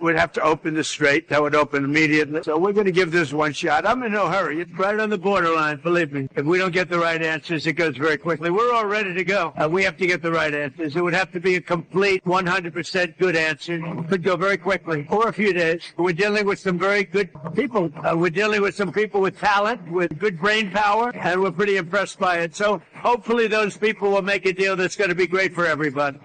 We'd have to open the strait. That would open immediately. So we're going to give this one shot. I'm in no hurry. It's right on the borderline, believe me. If we don't get the right answers, it goes very quickly. We're all ready to go. We have to get the right answers. It would have to be a complete 100% good answer. It could go very quickly, or a few days. We're dealing with some very good people. We're dealing with some people with talent, with good brain power, and we're pretty impressed by it. So hopefully those people will make a deal that's going to be great for everybody.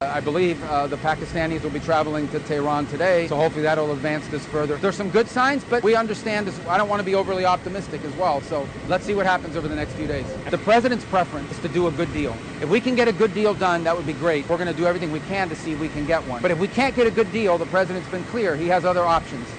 I believe the Pakistanis will be traveling to Tehran today, so hopefully that will advance this further. There's some good signs, but we understand this. I don't want to be overly optimistic as well, so let's see what happens over the next few days. The president's preference is to do a good deal. If we can get a good deal done, that would be great. We're going to do everything we can to see if we can get one. But if we can't get a good deal, the president's been clear. He has other options.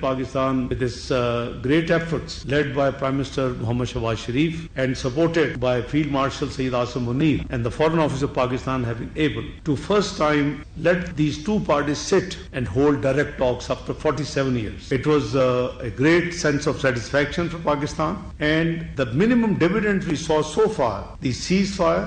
Pakistan, with its great efforts led by Prime Minister Mohammad Shahbaz Sharif and supported by Field Marshal Sayyid Asim Munir and the Foreign Office of Pakistan, have been able to first time let these two parties sit and hold direct talks after 47 years. It was a great sense of satisfaction for Pakistan, and the minimum dividend we saw so far, the ceasefire.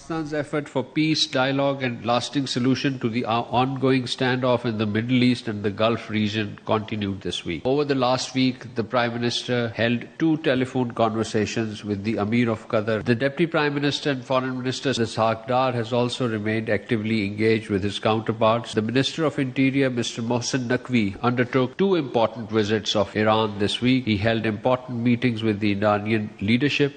Pakistan's effort for peace, dialogue and lasting solution to the ongoing standoff in the Middle East and the Gulf region continued this week. Over the last week, the Prime Minister held 2 telephone conversations with the Amir of Qatar. The Deputy Prime Minister and Foreign Minister Ishaq Dar has also remained actively engaged with his counterparts. The Minister of Interior, Mr. Mohsen Naqvi, undertook 2 important visits of Iran this week. He held important meetings with the Iranian leadership.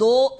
2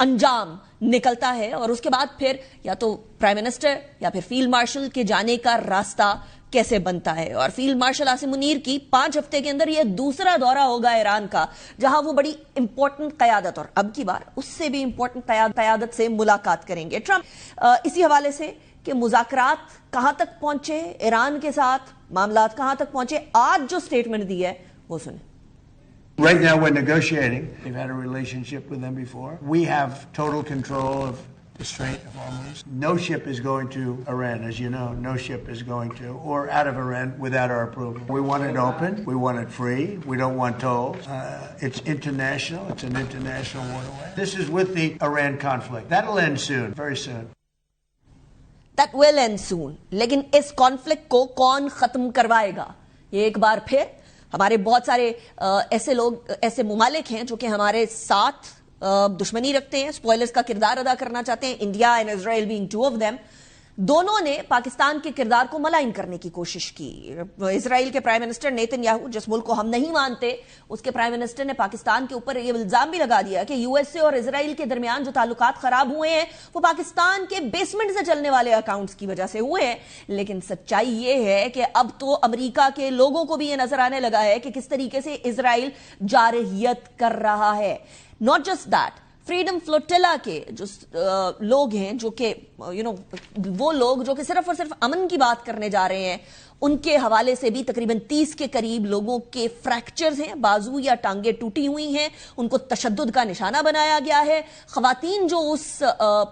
انجام نکلتا ہے اور اس کے بعد پھر یا تو prime minister یا پھر فیلڈ مارشل کے جانے کا راستہ کیسے بنتا ہے. اور فیلڈ مارشل عاصم منیر کی 5 ہفتے کے اندر یہ دوسرا دورہ ہوگا ایران کا جہاں وہ بڑی امپورٹنٹ قیادت اور اب کی بار اس سے بھی امپورٹنٹ قیادت سے ملاقات کریں گے. ٹرمپ اسی حوالے سے کہ مذاکرات کہاں تک پہنچے ایران کے ساتھ, معاملات کہاں تک پہنچے, آج جو سٹیٹمنٹ دی ہے وہ سنیں. Right now we're negotiating. We've had a relationship with them before. We have total control of the Strait of Hormuz. No ship is going to Iran, as you know. No ship is going to, or out of Iran without our approval. We want it open. We want it free. We don't want tolls. It's international. It's an international waterway. This is with the Iran conflict. That'll end soon, very soon. That will end soon. لیکن اس conflict کو کون ختم کروائے گا؟ یہ ایک بار پھر ہمارے بہت سارے ایسے لوگ, ایسے ممالک ہیں جو کہ ہمارے ساتھ دشمنی رکھتے ہیں, اسپوائلرز کا کردار ادا کرنا چاہتے ہیں, India and Israel being 2 of them. دونوں نے پاکستان کے کردار کو ملائن کرنے کی کوشش کی. اسرائیل کے پرائم منسٹر نیتن یاہو, جس ملک کو ہم نہیں مانتے, اس کے پرائم منسٹر نے پاکستان کے اوپر یہ الزام بھی لگا دیا کہ یو ایس اے اور اسرائیل کے درمیان جو تعلقات خراب ہوئے ہیں وہ پاکستان کے بیسمنٹ سے چلنے والے اکاؤنٹس کی وجہ سے ہوئے ہیں. لیکن سچائی یہ ہے کہ اب تو امریکہ کے لوگوں کو بھی یہ نظر آنے لگا ہے کہ کس طریقے سے اسرائیل جارحیت کر رہا ہے. Not just that, freedom flotilla کے جو لوگ ہیں, جو کہ وہ لوگ جو کہ صرف اور صرف امن کی بات کرنے جا رہے ہیں, ان کے حوالے سے بھی تقریباً 30 کے قریب لوگوں کے فریکچرز ہیں, بازو یا ٹانگیں ٹوٹی ہوئی ہیں, ان کو تشدد کا نشانہ بنایا گیا ہے. خواتین جو اس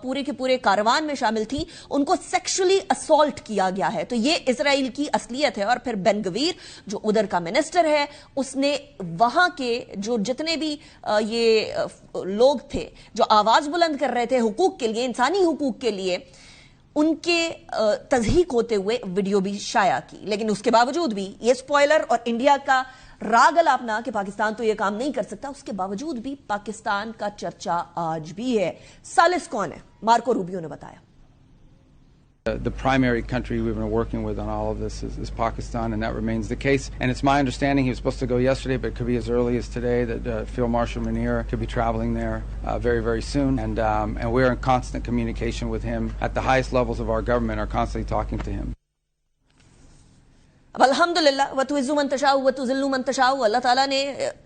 پورے کے پورے کاروان میں شامل تھیں ان کو سیکشولی اسالٹ کیا گیا ہے. تو یہ اسرائیل کی اصلیت ہے. اور پھر بن گویر جو ادھر کا منسٹر ہے, اس نے وہاں کے جو جتنے بھی یہ لوگ تھے جو آواز بلند کر رہے تھے حقوق کے لیے, انسانی حقوق کے لیے, ان کے تضحیق ہوتے ہوئے ویڈیو بھی شائع کی. لیکن اس کے باوجود بھی یہ اسپوائلر اور انڈیا کا راگ الاپنا کہ پاکستان تو یہ کام نہیں کر سکتا, اس کے باوجود بھی پاکستان کا چرچا آج بھی ہے. سالس کون ہے؟ مارکو روبیو نے بتایا. The primary country we've been working with on all of this is Pakistan, and that remains the case. And it's my understanding he was supposed to go yesterday, but it could be as early as today that Field Marshal Munir could be traveling there very, very soon. And we're in constant communication with him. At the highest levels of our government are constantly talking to him. اب الحمدللہ وَتُعِزُّ مَن تَشَاءُ وَتُذِلُّ مَن تَشَاءُ, اللہ تعالیٰ نے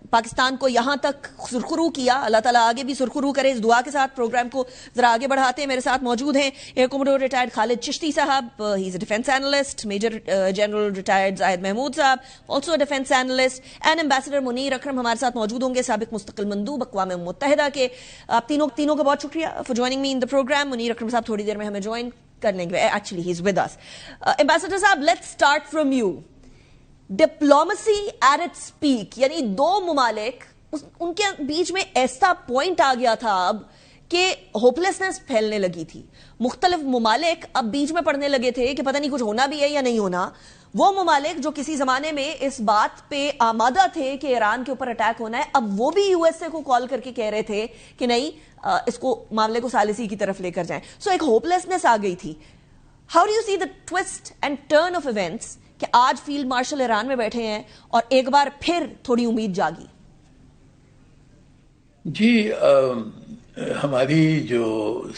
پاکستان کو یہاں تک سرخرو کیا. اللہ تعالیٰ آگے بھی سرخرو کرے. اس دعا کے ساتھ پروگرام کو ذرا آگے بڑھاتے ہیں. میرے ساتھ موجود ہیں air commodore retired Khalid Chishti صاحب, he is a defence analyst, major general retired Zahid Mahmood صاحب, also a defence analyst, and ambassador Munir Akram ہمارے ساتھ موجود ہوں گے, سابق مستقل مندوب اقوام متحدہ کے. آپ تینوں کا بہت شکریہ for joining me in the programme. Munir Akram صاحب تھوڑی دیر میں ہمیں جوائن کر لیں گے, actually he is with us. Ambassador صاحب, let's start from you. Diplomacy at its peak, یعنی دو ممالک, ان کے بیچ میں ایسا پوائنٹ آ گیا تھا اب کہ ہوپلیسنس پھیلنے لگی تھی. مختلف ممالک اب بیچ میں پڑنے لگے تھے کہ پتہ نہیں کچھ ہونا بھی ہے یا نہیں ہونا. وہ ممالک جو کسی زمانے میں اس بات پہ آمادہ تھے کہ ایران کے اوپر اٹیک ہونا ہے, اب وہ بھی یو ایس اے کو کال کر کے کہہ رہے تھے کہ نہیں, اس کو معاملے کو ثالثی کی طرف لے کر جائیں. سو ایک ہوپلیسنس آ گئی تھی. How do you see the twist and turn of events کہ آج فیلڈ مارشل ایران میں بیٹھے ہیں اور ایک بار پھر تھوڑی امید جاگی؟ جی, ہماری جو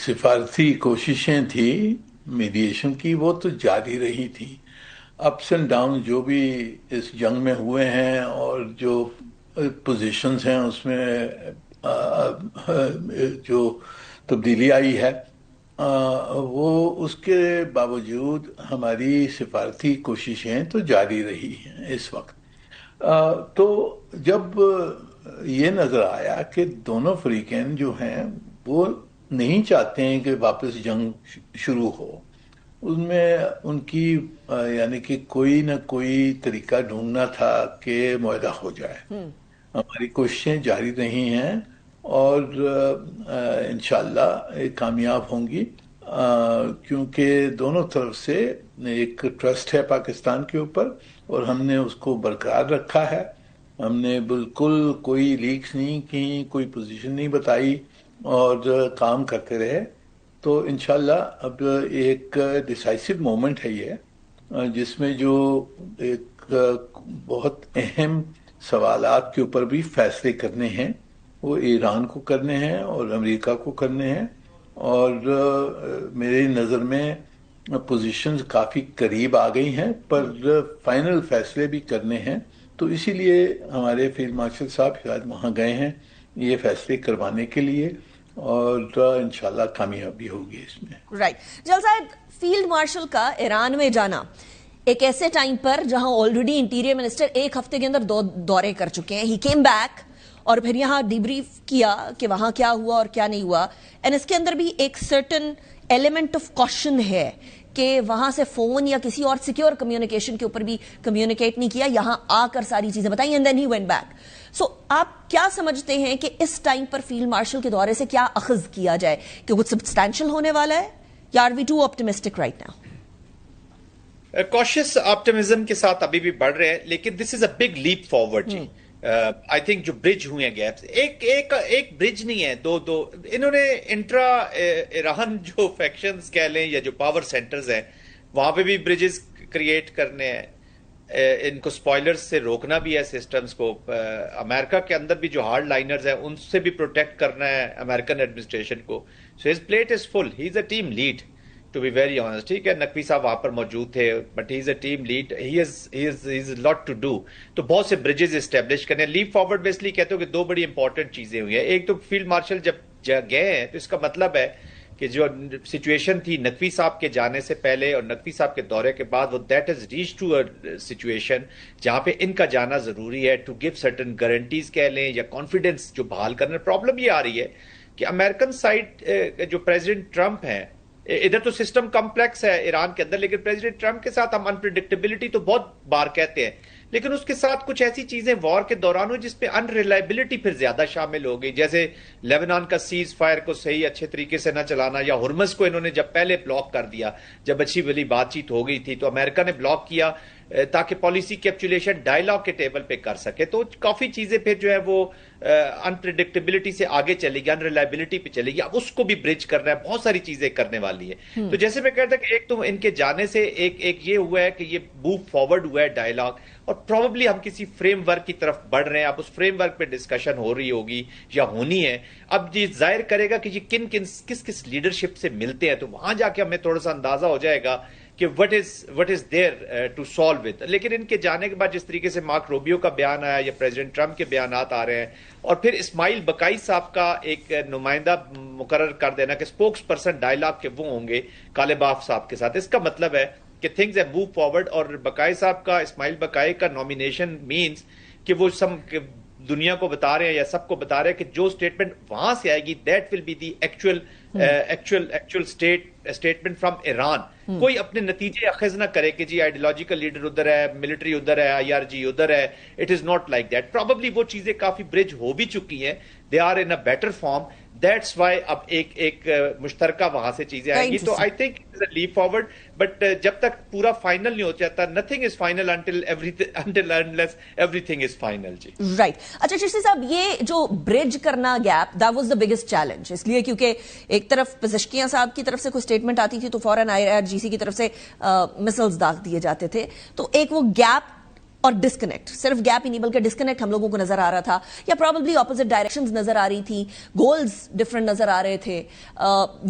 سفارتی کوششیں تھیں میڈیشن کی وہ تو جاری رہی تھی. اپس اینڈ ڈاؤن جو بھی اس جنگ میں ہوئے ہیں اور جو پوزیشنز ہیں اس میں جو تبدیلی آئی ہے, وہ اس کے باوجود ہماری سفارتی کوششیں تو جاری رہی ہیں اس وقت. تو جب یہ نظر آیا کہ دونوں فریقین جو ہیں وہ نہیں چاہتے ہیں کہ واپس جنگ شروع ہو, ان میں ان کی یعنی کہ کوئی نہ کوئی طریقہ ڈھونڈنا تھا کہ معاہدہ ہو جائے. ہماری کوششیں جاری رہی ہیں اور انشاءاللہ کامیاب ہوں گی, کیونکہ دونوں طرف سے ایک ٹرسٹ ہے پاکستان کے اوپر اور ہم نے اس کو برقرار رکھا ہے. ہم نے بالکل کوئی لیکس نہیں کی, کوئی پوزیشن نہیں بتائی اور کام کرتے رہے. تو انشاءاللہ اب ایک ڈیسائسو مومنٹ ہے یہ, جس میں جو ایک بہت اہم سوالات کے اوپر بھی فیصلے کرنے ہیں. وہ ایران کو کرنے ہیں اور امریکہ کو کرنے ہیں، اور میری نظر میں پوزیشنز کافی قریب آ گئی ہیں، پر فائنل فیصلے بھی کرنے ہیں، تو اسی لیے ہمارے فیلڈ مارشل صاحب شاید وہاں گئے ہیں یہ فیصلے کروانے کے لیے، اور انشاءاللہ کامیابی ہوگی اس میں. رائٹ. جل صاحب، فیلڈ مارشل کا ایران میں جانا ایک ایسے ٹائم پر جہاں آلریڈی انٹیریئر منسٹر ایک ہفتے کے اندر 2 دورے کر چکے ہیں، ہی کیم بیک اور پھر یہاں ڈی بریف کیا کہ وہاں کیا ہوا اور کیا نہیں ہوا، اینڈ اس کے اندر بھی ایک سرٹن ایلیمنٹ آف کوشچن ہے کہ وہاں سے فون یا کسی اور سیکیور کمیونیکیشن کے اوپر بھی کمیونیکیٹ نہیں کیا، یہاں آ کر ساری چیزیں بتائیں، and then he went back. So آپ کیا سمجھتے ہیں کہ اس ٹائم پر فیلڈ مارشل کے دورے سے کیا اخذ کیا جائے، کہ کچھ سبسٹینشل ہونے والا ہے، یا are we too optimistic right now? کوشس آپٹمزم کے ساتھ ابھی بھی بڑھ رہے ہیں، لیکن this is a big leap forward جی. آئی تھنک جو برج ہوئے ہیں گیپس، ایک برج نہیں ہے، دو انہوں نے انٹرا ایران جو فیکشنز کہہ لیں یا جو پاور سینٹرز ہیں وہاں پہ بھی برجز کریٹ کرنے ہیں، ان کو سپوائلرز سے روکنا بھی ہے سسٹمز کو، امریکہ کے اندر بھی جو ہارڈ لائنرز ہیں ان سے بھی پروٹیکٹ کرنا ہے امریکن ایڈمنسٹریشن کو. So his plate is full, he is a team lead to be very honest. ٹھیک ہے، نقوی صاحب وہاں پر موجود تھے، but he is a team lead, he is lot to do. تو بہت سے برجز اسٹیبلش کرنے. لیپ فارورڈ بیسلی کہتے ہو کہ 2 بڑی امپورٹنٹ چیزیں ہوئی ہیں. ایک تو فیلڈ مارشل جب گئے ہیں تو اس کا مطلب ہے کہ جو سچویشن تھی نقوی صاحب کے جانے سے پہلے اور نقوی صاحب کے دورے کے بعد، وہ that is reach to a situation جہاں پہ ان کا جانا ضروری ہے ٹو گیو سرٹن گارنٹیز کہہ لیں یا کانفیڈنس جو بحال کرنا. پرابلم یہ آ رہی ہے کہ امریکن سائڈ جو پریزیڈنٹ ٹرمپ ہیں، ادھر تو سسٹم کمپلیکس ہے ایران کے اندر، لیکن پریزیڈنٹ ٹرمپ کے ساتھ ہم انپریڈکٹیبلٹی تو بہت بار کہتے ہیں، لیکن اس کے ساتھ کچھ ایسی چیزیں وار کے دوران ہو جس پہ انریلائبلٹی پھر زیادہ شامل ہو گئی، جیسے لیبنان کا سیز فائر کو صحیح اچھے طریقے سے نہ چلانا، یا ہرمز کو انہوں نے جب پہلے بلاک کر دیا جب اچھی بلی بات چیت ہو گئی تھی تو امریکہ نے بلاک کیا تاکہ پالیسی کیپچولیشن ڈائیلاگ کے ٹیبل پہ کر سکے. تو کافی چیزیں پھر جو ہے وہ انپریڈکٹیبلٹی سے آگے چلے گی، انریلائبلٹی پہ چلے گی. اب اس کو بھی برج کرنا ہے، بہت ساری چیزیں کرنے والی ہے. تو جیسے میں کہتا کہ ایک تو ان کے جانے سے ایک یہ ہوا ہے کہ یہ موو فارورڈ ہوا ہے ڈائیلاگ، اور پروبیبلی ہم کسی فریم ورک کی طرف بڑھ رہے ہیں. اب اس فریم ورک پہ ڈسکشن ہو رہی ہوگی یا ہونی ہے. اب یہ ظاہر کرے گا کہ یہ کس لیڈرشپ سے ملتے ہیں، تو وہاں جا کے ہمیں تھوڑا سا اندازہ ہو جائے گا کہ what is there to solve with. لیکن ان کے جانے کے بعد جس طریقے سے مارک روبیو کا بیان آیا یا پریزیڈنٹ ٹرمپ کے بیانات آ رہے ہیں، اور پھر اسماعیل بقائی صاحب کا ایک نمائندہ مقرر کر دینا کہ اسپوکس پرسن ڈائیلاگ کے وہ ہوں گے کالباف صاحب کے ساتھ، اس کا مطلب ہے کہ تھنگز ہیو موو فارورڈ. اور بقائی صاحب کا، اسماعیل بقائی کا نامینیشن مینز کہ وہ دنیا کو بتا رہے ہیں یا سب کو بتا رہے ہیں کہ جو اسٹیٹمنٹ وہاں سے آئے گی that will be the actual statement from Iran. کوئی اپنے نتیجے اخذ نہ کرے کہ جی آئیڈیولوجیکل لیڈر ادھر ہے، ملٹری ادھر ہے، IRG ادھر ہے. It is not like that. Probably وہ چیزیں کافی برج ہو بھی چکی ہیں، they are in a better form. That's why اب ایک مشترکہ وہاں سے چیزیں آئیں گی. تو I think it is a leap forward, but جب تک پورا فائنل نہیں ہو جاتا، nothing is final until unless everything is final. جی رائٹ. اچھا چشتی صاحب، یہ جو برج کرنا gap, that was the biggest challenge، اس لیے کیونکہ ایک طرف پزشکیاں صاحب کی طرف سے کوئی اسٹیٹمنٹ آتی تھی تو فوراً IRGC کی طرف سے مسلز داغ دیے جاتے تھے. تو ایک وہ گیپ اور ڈسکنیکٹ، صرف گیپ ہی نہیں بلکہ ڈسکنیکٹ ہم لوگوں کو نظر آ رہا تھا، یا پروبیبلی اپوزٹ ڈائریکشنز نظر آ رہی تھی، گولز ڈفرنٹ نظر آ رہے تھے،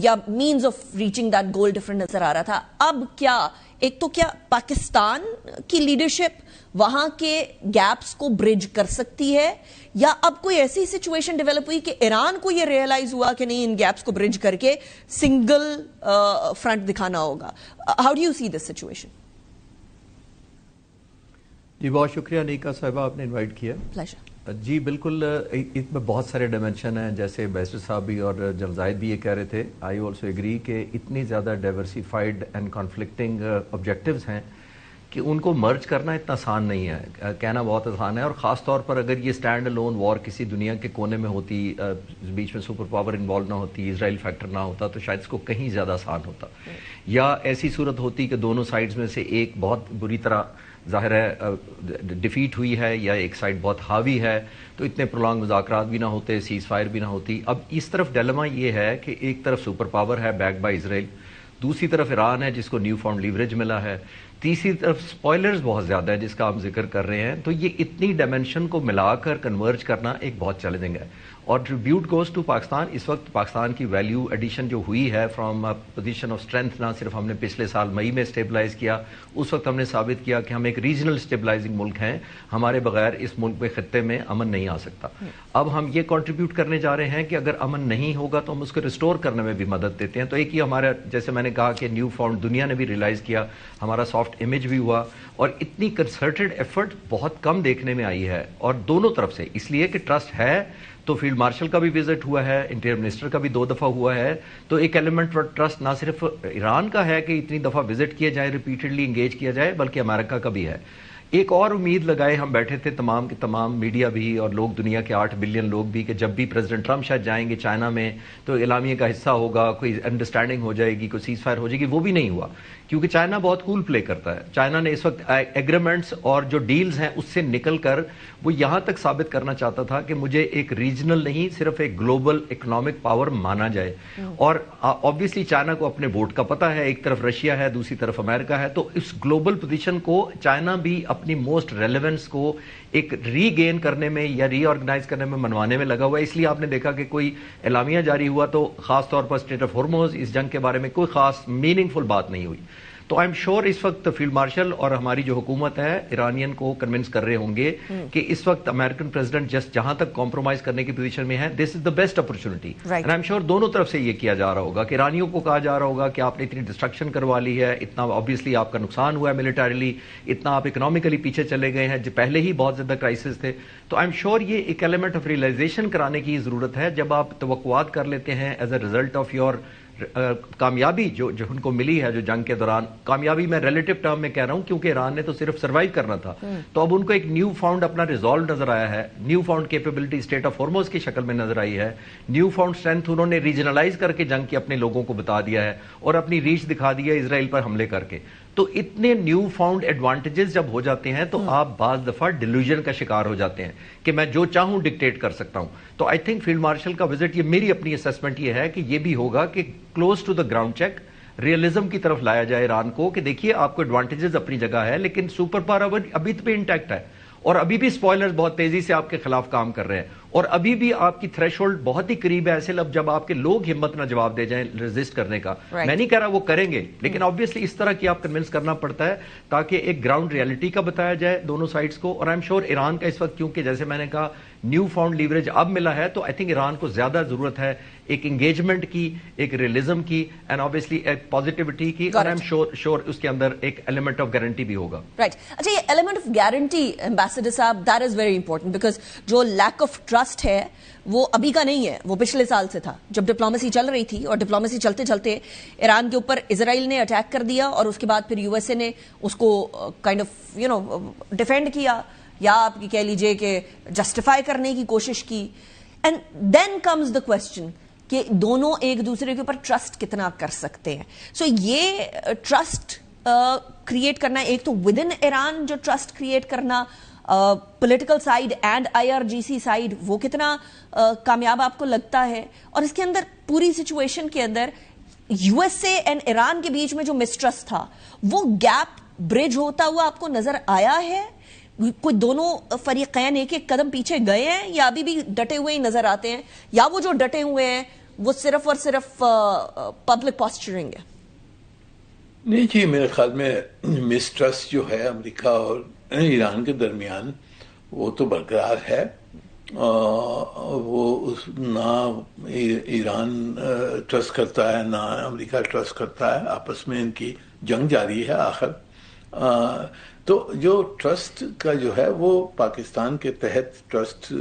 یا means of reaching that goal different نظر آ رہا تھا. اب کیا ایک تو کیا پاکستان کی لیڈرشپ وہاں کے گیپس کو برج کر سکتی ہے، یا اب کوئی ایسی سچویشن ڈیولپ ہوئی کہ ایران کو یہ ریئلائز ہوا کہ نہیں، ان گیپس کو برج کر کے سنگل فرنٹ دکھانا ہوگا؟ How do you see this situation? جی بہت شکریہ نیکا صاحبہ، آپ نے انوائٹ کیا. جی بالکل، اس میں بہت سارے ڈائمینشن ہیں، جیسے بیسر صاحب بھی اور جلزائد بھی یہ کہہ رہے تھے. آئی آلسو ایگری کہ اتنی زیادہ ڈائیورسیفائڈ اینڈ کانفلکٹنگ آبجیکٹیوز ہیں کہ ان کو مرج کرنا اتنا آسان نہیں ہے. کہنا بہت آسان ہے، اور خاص طور پر اگر یہ اسٹینڈ الون وار کسی دنیا کے کونے میں ہوتی، بیچ میں سپر پاور انوالو نہ ہوتی، اسرائیل فیکٹر نہ ہوتا، تو شاید اس کو کہیں زیادہ آسان ہوتا. یا ایسی صورت ہوتی کہ دونوں سائڈز میں سے ایک بہت بری طرح ظاہر ہے ڈیفیٹ ہوئی ہے، یا ایک سائڈ بہت حاوی ہے، تو اتنے پرولانگ مذاکرات بھی نہ ہوتے، سیز فائر بھی نہ ہوتی. اب اس طرف ڈیلیما یہ ہے کہ ایک طرف سپر پاور ہے بیک بائی اسرائیل، دوسری طرف ایران ہے جس کو نیو فارم لیوریج ملا ہے، تیسری طرف سپوائلرز بہت زیادہ ہے جس کا ہم ذکر کر رہے ہیں. تو یہ اتنی ڈائمینشن کو ملا کر کنورج کرنا ایک بہت چیلنجنگ ہے. اور ٹریبیوٹ گوز ٹو پاکستان. اس وقت پاکستان کی ویلیو ایڈیشن جو ہوئی ہے فرام پوزیشن آف اسٹرینتھ، نہ صرف ہم نے پچھلے سال مئی میں اسٹیبلائز کیا، اس وقت ہم نے ثابت کیا کہ ہم ایک ریجنل اسٹیبلائزنگ ملک ہیں، ہمارے بغیر اس ملک میں خطے میں امن نہیں آ سکتا. اب ہم یہ کنٹریبیوٹ کرنے جا رہے ہیں کہ اگر امن نہیں ہوگا تو ہم اس کو ریسٹور کرنے میں بھی مدد دیتے ہیں. تو ایک ہی ہمارا، جیسے میں نے کہا کہ نیو فاؤنڈ دنیا نے بھی ریلائز کیا، ہمارا سافٹ امیج بھی ہوا، اور اتنی کنسرٹڈ ایفرٹ بہت کم دیکھنے میں آئی ہے، اور دونوں طرف سے، اس لیے کہ ٹرسٹ ہے. تو فیلڈ مارشل کا بھی وزٹ ہوا ہے، انٹیریئر منسٹر کا بھی 2 دفعہ ہوا ہے. تو ایک ایلیمنٹ ٹرسٹ نہ صرف ایران کا ہے کہ اتنی دفعہ وزٹ کیا جائے، ریپیٹڈلی انگیج کیا جائے، بلکہ امریکہ کا بھی ہے. ایک اور امید لگائے ہم بیٹھے تھے تمام کے تمام میڈیا بھی اور لوگ، دنیا کے 8 بلین لوگ بھی، کہ جب بھی پریزیڈنٹ ٹرمپ شاید جائیں گے چائنا میں تو اعلامیے کا حصہ ہوگا، کوئی انڈرسٹینڈنگ ہو جائے گی، کوئی سیز فائر ہو جائے گی. وہ بھی نہیں ہوا، کیونکہ چائنا بہت کول پلے کرتا ہے. چائنا نے اس وقت ایگریمنٹس اور جو ڈیلز ہیں اس سے نکل کر وہ یہاں تک ثابت کرنا چاہتا تھا کہ مجھے ایک ریجنل نہیں، صرف ایک گلوبل اکنامک پاور مانا جائے. اور آبویسلی چائنا کو اپنے ووٹ کا پتہ ہے، ایک طرف رشیا ہے، دوسری طرف امریکہ ہے. تو اس گلوبل پوزیشن کو چائنا بھی اپنی موسٹ ریلیونس کو ایک ری گین کرنے میں یا ری آرگنائز کرنے میں، منوانے میں لگا ہوا ہے. اس لیے آپ نے دیکھا کہ کوئی اعلامیہ جاری ہوا تو خاص طور پر اسٹریٹ آف ہرموز، اس جنگ کے بارے میں کوئی خاص میننگ فل بات نہیں ہوئی. تو آئی ایم شیور اس وقت فیلڈ مارشل اور ہماری جو حکومت ہے ایرانین کو کنونس کر رہے ہوں گے کہ اس وقت امریکن پریزیڈنٹ جسٹ جہاں تک کمپرومائز کرنے کی پوزیشن میں ہے، this is the best opportunity. And I am sure دونوں طرف سے یہ کیا جا رہا ہوگا کہ ایرانیوں کو کہا جا رہا ہوگا کہ آپ نے اتنی ڈسٹرکشن کروا لی ہے، اتنا آبویسلی آپ کا نقصان ہوا ہے ملٹریلی، اتنا آپ اکنامیکلی پیچھے چلے گئے ہیں، جو پہلے ہی بہت زیادہ کرائسس تھے. تو آئی ایم شیور یہ ایک ایلیمنٹ آف ریئلائزیشن کرانے کی ضرورت ہے. جب آپ توقعات کر لیتے ہیں as a result of your کامیابی جو ان کو ملی ہے، جو جنگ کے دوران کامیابی، میں ریلیٹو ٹرم میں کہہ رہا ہوں کیونکہ ایران نے تو صرف سروائیو کرنا تھا. تو اب ان کو ایک نیو فاؤنڈ اپنا ریزالو نظر آیا ہے، new found capability strait of Hormuz کی شکل میں نظر آئی ہے، نیو فاؤنڈ اسٹرینتھ انہوں نے ریجنلائز کر کے جنگ کی اپنے لوگوں کو بتا دیا ہے اور اپنی ریچ دکھا دیا اسرائیل پر حملے کر کے. تو اتنے نیو فاؤنڈ ایڈوانٹیجز جب ہو جاتے ہیں تو آپ بعض دفعہ ڈیلوژن کا شکار ہو جاتے ہیں کہ میں جو چاہوں ڈکٹیٹ کر سکتا ہوں. تو آئی تھنک فیلڈ مارشل کا وزٹ، یہ میری اپنی اسیسمنٹ یہ ہے کہ یہ بھی ہوگا کہ close to the ground check, realism کی طرف لایا جائے ایران کو کہ دیکھیے آپ کو ایڈوانٹیجز اپنی جگہ ہے، لیکن سپر پاور ابھی بھی انٹیکٹ ہے، اور ابھی بھی اسپوائلرز بہت تیزی سے آپ کے خلاف کام کر رہے ہیں، اور ابھی بھی آپ کی تھریش ہولڈ بہت ہی قریب ہے. ایسے جب آپ کے لوگ ہمت نہ جواب دے جائیں ریزسٹ کرنے کا، میں نہیں کہہ رہا وہ کریں گے، لیکن آبویسلی اس طرح کی آپ کنونس کرنا پڑتا ہے تاکہ ایک گراؤنڈ ریئلٹی کا بتایا جائے دونوں سائڈز کو. اور آئی ایم شیور ایران کا اس وقت، کیونکہ جیسے میں نے کہا نیو فاؤنڈ لیوریج اب ملا ہے، تو آئی تھنک ایران کو زیادہ ضرورت ہے ایک انگیجمنٹ کی، ایک ریئلزم کی، اینڈ آبویسلی ایک پازیٹیوٹی کی. اور آئی ایم شیور اس کے اندر ایک ایلیمنٹ آف گارنٹی بھی ہوگا. رائٹ. اچھا، یہ ایلیمنٹ آف گارنٹی ایمبیسڈر صاحب، that is very important, because جو لیک آف ٹرسٹ ہے وہ ابھی کا نہیں ہے، وہ پچھلے سال سے تھا جب ڈپلومیسی چل رہی تھی، اور ڈپلومیسی چلتے چلتے ایران کے اوپر اسرائیل نے اٹیک کر دیا، اور اس کے بعد پھر یو ایس اے نے اس کو کائنڈ آف ڈیفینڈ کیا، یا آپ کہہ لیجئے کہ جسٹیفائی کرنے کی کوشش کی. And then comes the question کہ دونوں ایک دوسرے کے اوپر ٹرسٹ کتنا کر سکتے ہیں. سو یہ ٹرسٹ کریٹ کرنا، ایک تو ود ان ایران جو ٹرسٹ کریٹ کرنا political side and I R G C side, وہ کتنا کامیاب آپ کو لگتا ہے؟ اور اس کے اندر پوری سچویشن کے اندر U S A and Iran کے بیچ میں جو مسٹرسٹ تھا، وہ گیپ برج ہوتا ہوا آپ کو نظر آیا ہے؟ کوئی دونوں فریقین ایک ایک قدم پیچھے گئے ہیں، یا ابھی بھی ڈٹے ہوئے ہی نظر آتے ہیں، یا وہ جو ڈٹے ہوئے ہیں وہ صرف اور صرف پبلک پاسچرنگ ہے؟ نہیں جی، میرے خیال میں مسٹرسٹ جو ہے امریکہ اور ایران کے درمیان وہ تو برقرار ہے. وہ نہ ایران ٹرسٹ کرتا ہے نہ امریکہ ٹرسٹ کرتا ہے، آپس میں ان کی جنگ جاری ہے آخر. تو جو ٹرسٹ کا جو ہے وہ پاکستان کے تحت ٹرسٹ،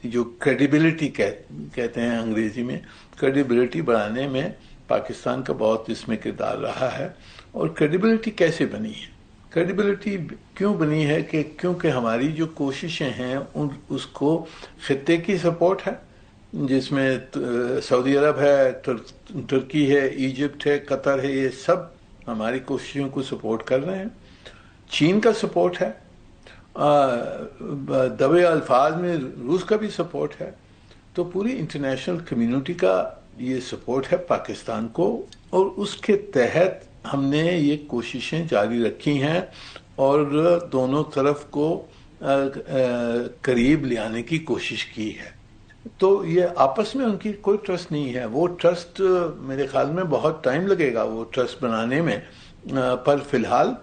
جو کریڈیبلٹی کہتے ہیں انگریزی میں، کریڈیبلٹی بڑھانے میں پاکستان کا بہت اس میں کردار رہا ہے. اور کریڈیبلٹی کیسے بنی ہے؟ کریڈیبلٹی کیوں بنی ہے کہ کیونکہ ہماری جو کوششیں ہیں اس کو خطے کی سپورٹ ہے، جس میں سعودی عرب ہے، ترکی ہے، ایجپٹ ہے، قطر ہے، یہ سب ہماری کوششوں کو سپورٹ کر رہے ہیں. چین کا سپورٹ ہے، دبے الفاظ میں روس کا بھی سپورٹ ہے. تو پوری انٹرنیشنل کمیونٹی کا یہ سپورٹ ہے پاکستان کو، اور اس کے تحت ہم نے یہ کوششیں جاری رکھی ہیں اور دونوں طرف کو قریب لے آنے کی کوشش کی ہے. تو یہ آپس میں ان کی کوئی ٹرسٹ نہیں ہے. وہ ٹرسٹ میرے خیال میں بہت ٹائم لگے گا وہ ٹرسٹ بنانے میں, پر فی الحال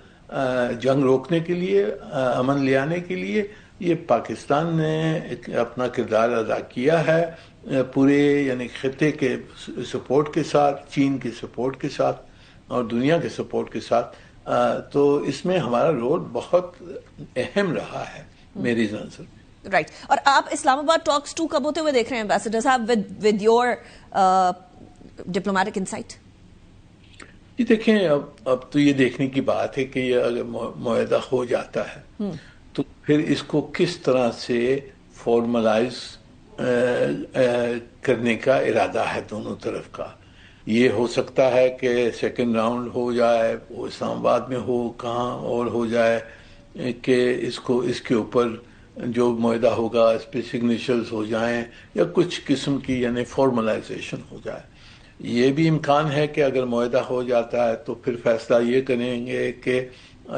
جنگ روکنے کے لیے, امن لے آنے کے لیے یہ پاکستان نے اپنا کردار ادا کیا ہے پورے یعنی خطے کے سپورٹ کے ساتھ, چین کے سپورٹ کے ساتھ اور دنیا کے سپورٹ کے ساتھ. تو اس میں ہمارا رول بہت اہم رہا ہے میری نظر میں. رائٹ. اور آپ اسلام آباد ٹاکس 2 کب ہوتے ہوئے دیکھ رہے ہیں ایمبیسڈر صاحب ود یور ڈپلومیٹک انسائٹ؟ جی دیکھیں, اب تو یہ دیکھنے کی بات ہے کہ یہ اگر معاہدہ ہو جاتا ہے تو پھر اس کو کس طرح سے فارملائز کرنے کا ارادہ ہے دونوں طرف کا. یہ ہو سکتا ہے کہ سیکنڈ راؤنڈ ہو جائے, وہ اسلام آباد میں ہو, کہاں اور ہو جائے کہ اس کے اوپر جو معاہدہ ہوگا اس پہ سگنیچرز ہو جائیں یا کچھ قسم کی یعنی فارملائزیشن ہو جائے. یہ بھی امکان ہے کہ اگر معاہدہ ہو جاتا ہے تو پھر فیصلہ یہ کریں گے کہ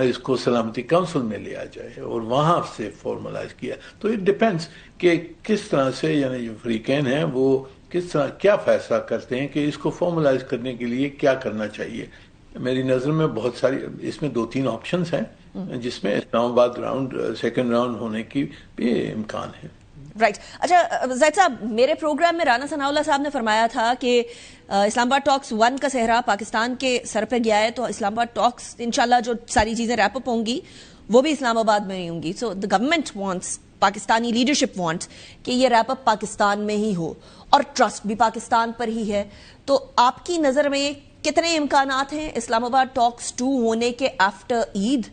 اس کو سلامتی کونسل میں لیا جائے اور وہاں سے فارملائز کیا. تو اٹ ڈیپینڈس کہ کس طرح سے یعنی جو فریقین ہیں وہ کس طرح کیا فیصلہ کرتے ہیں کہ اس کو فارملائز کرنے کے لیے کیا کرنا چاہیے. میری نظر میں بہت ساری اس میں 2-3 آپشنز ہیں جس میں اسلام آباد سیکنڈ راؤنڈ ہونے کی بھی امکان ہے. رائٹ. اچھا زید صاحب, میرے پروگرام میں رانا ثناء اللہ صاحب نے فرمایا تھا کہ اسلام آباد ٹاکس 1 کا صحرا پاکستان کے سر پہ گیا ہے, تو اسلام آباد ٹاکس انشاءاللہ جو ساری چیزیں ریپ اپ ہوں گی وہ بھی اسلام آباد میں ہی ہوں گی. So the government wants, Pakistani leadership wants کہ یہ ریپ اپ پاکستان میں ہی ہو اور ٹرسٹ بھی پاکستان پر ہی ہے. تو آپ کی نظر میں کتنے امکانات ہیں اسلام آباد ٹاکس 2 ہونے کے آفٹر عید؟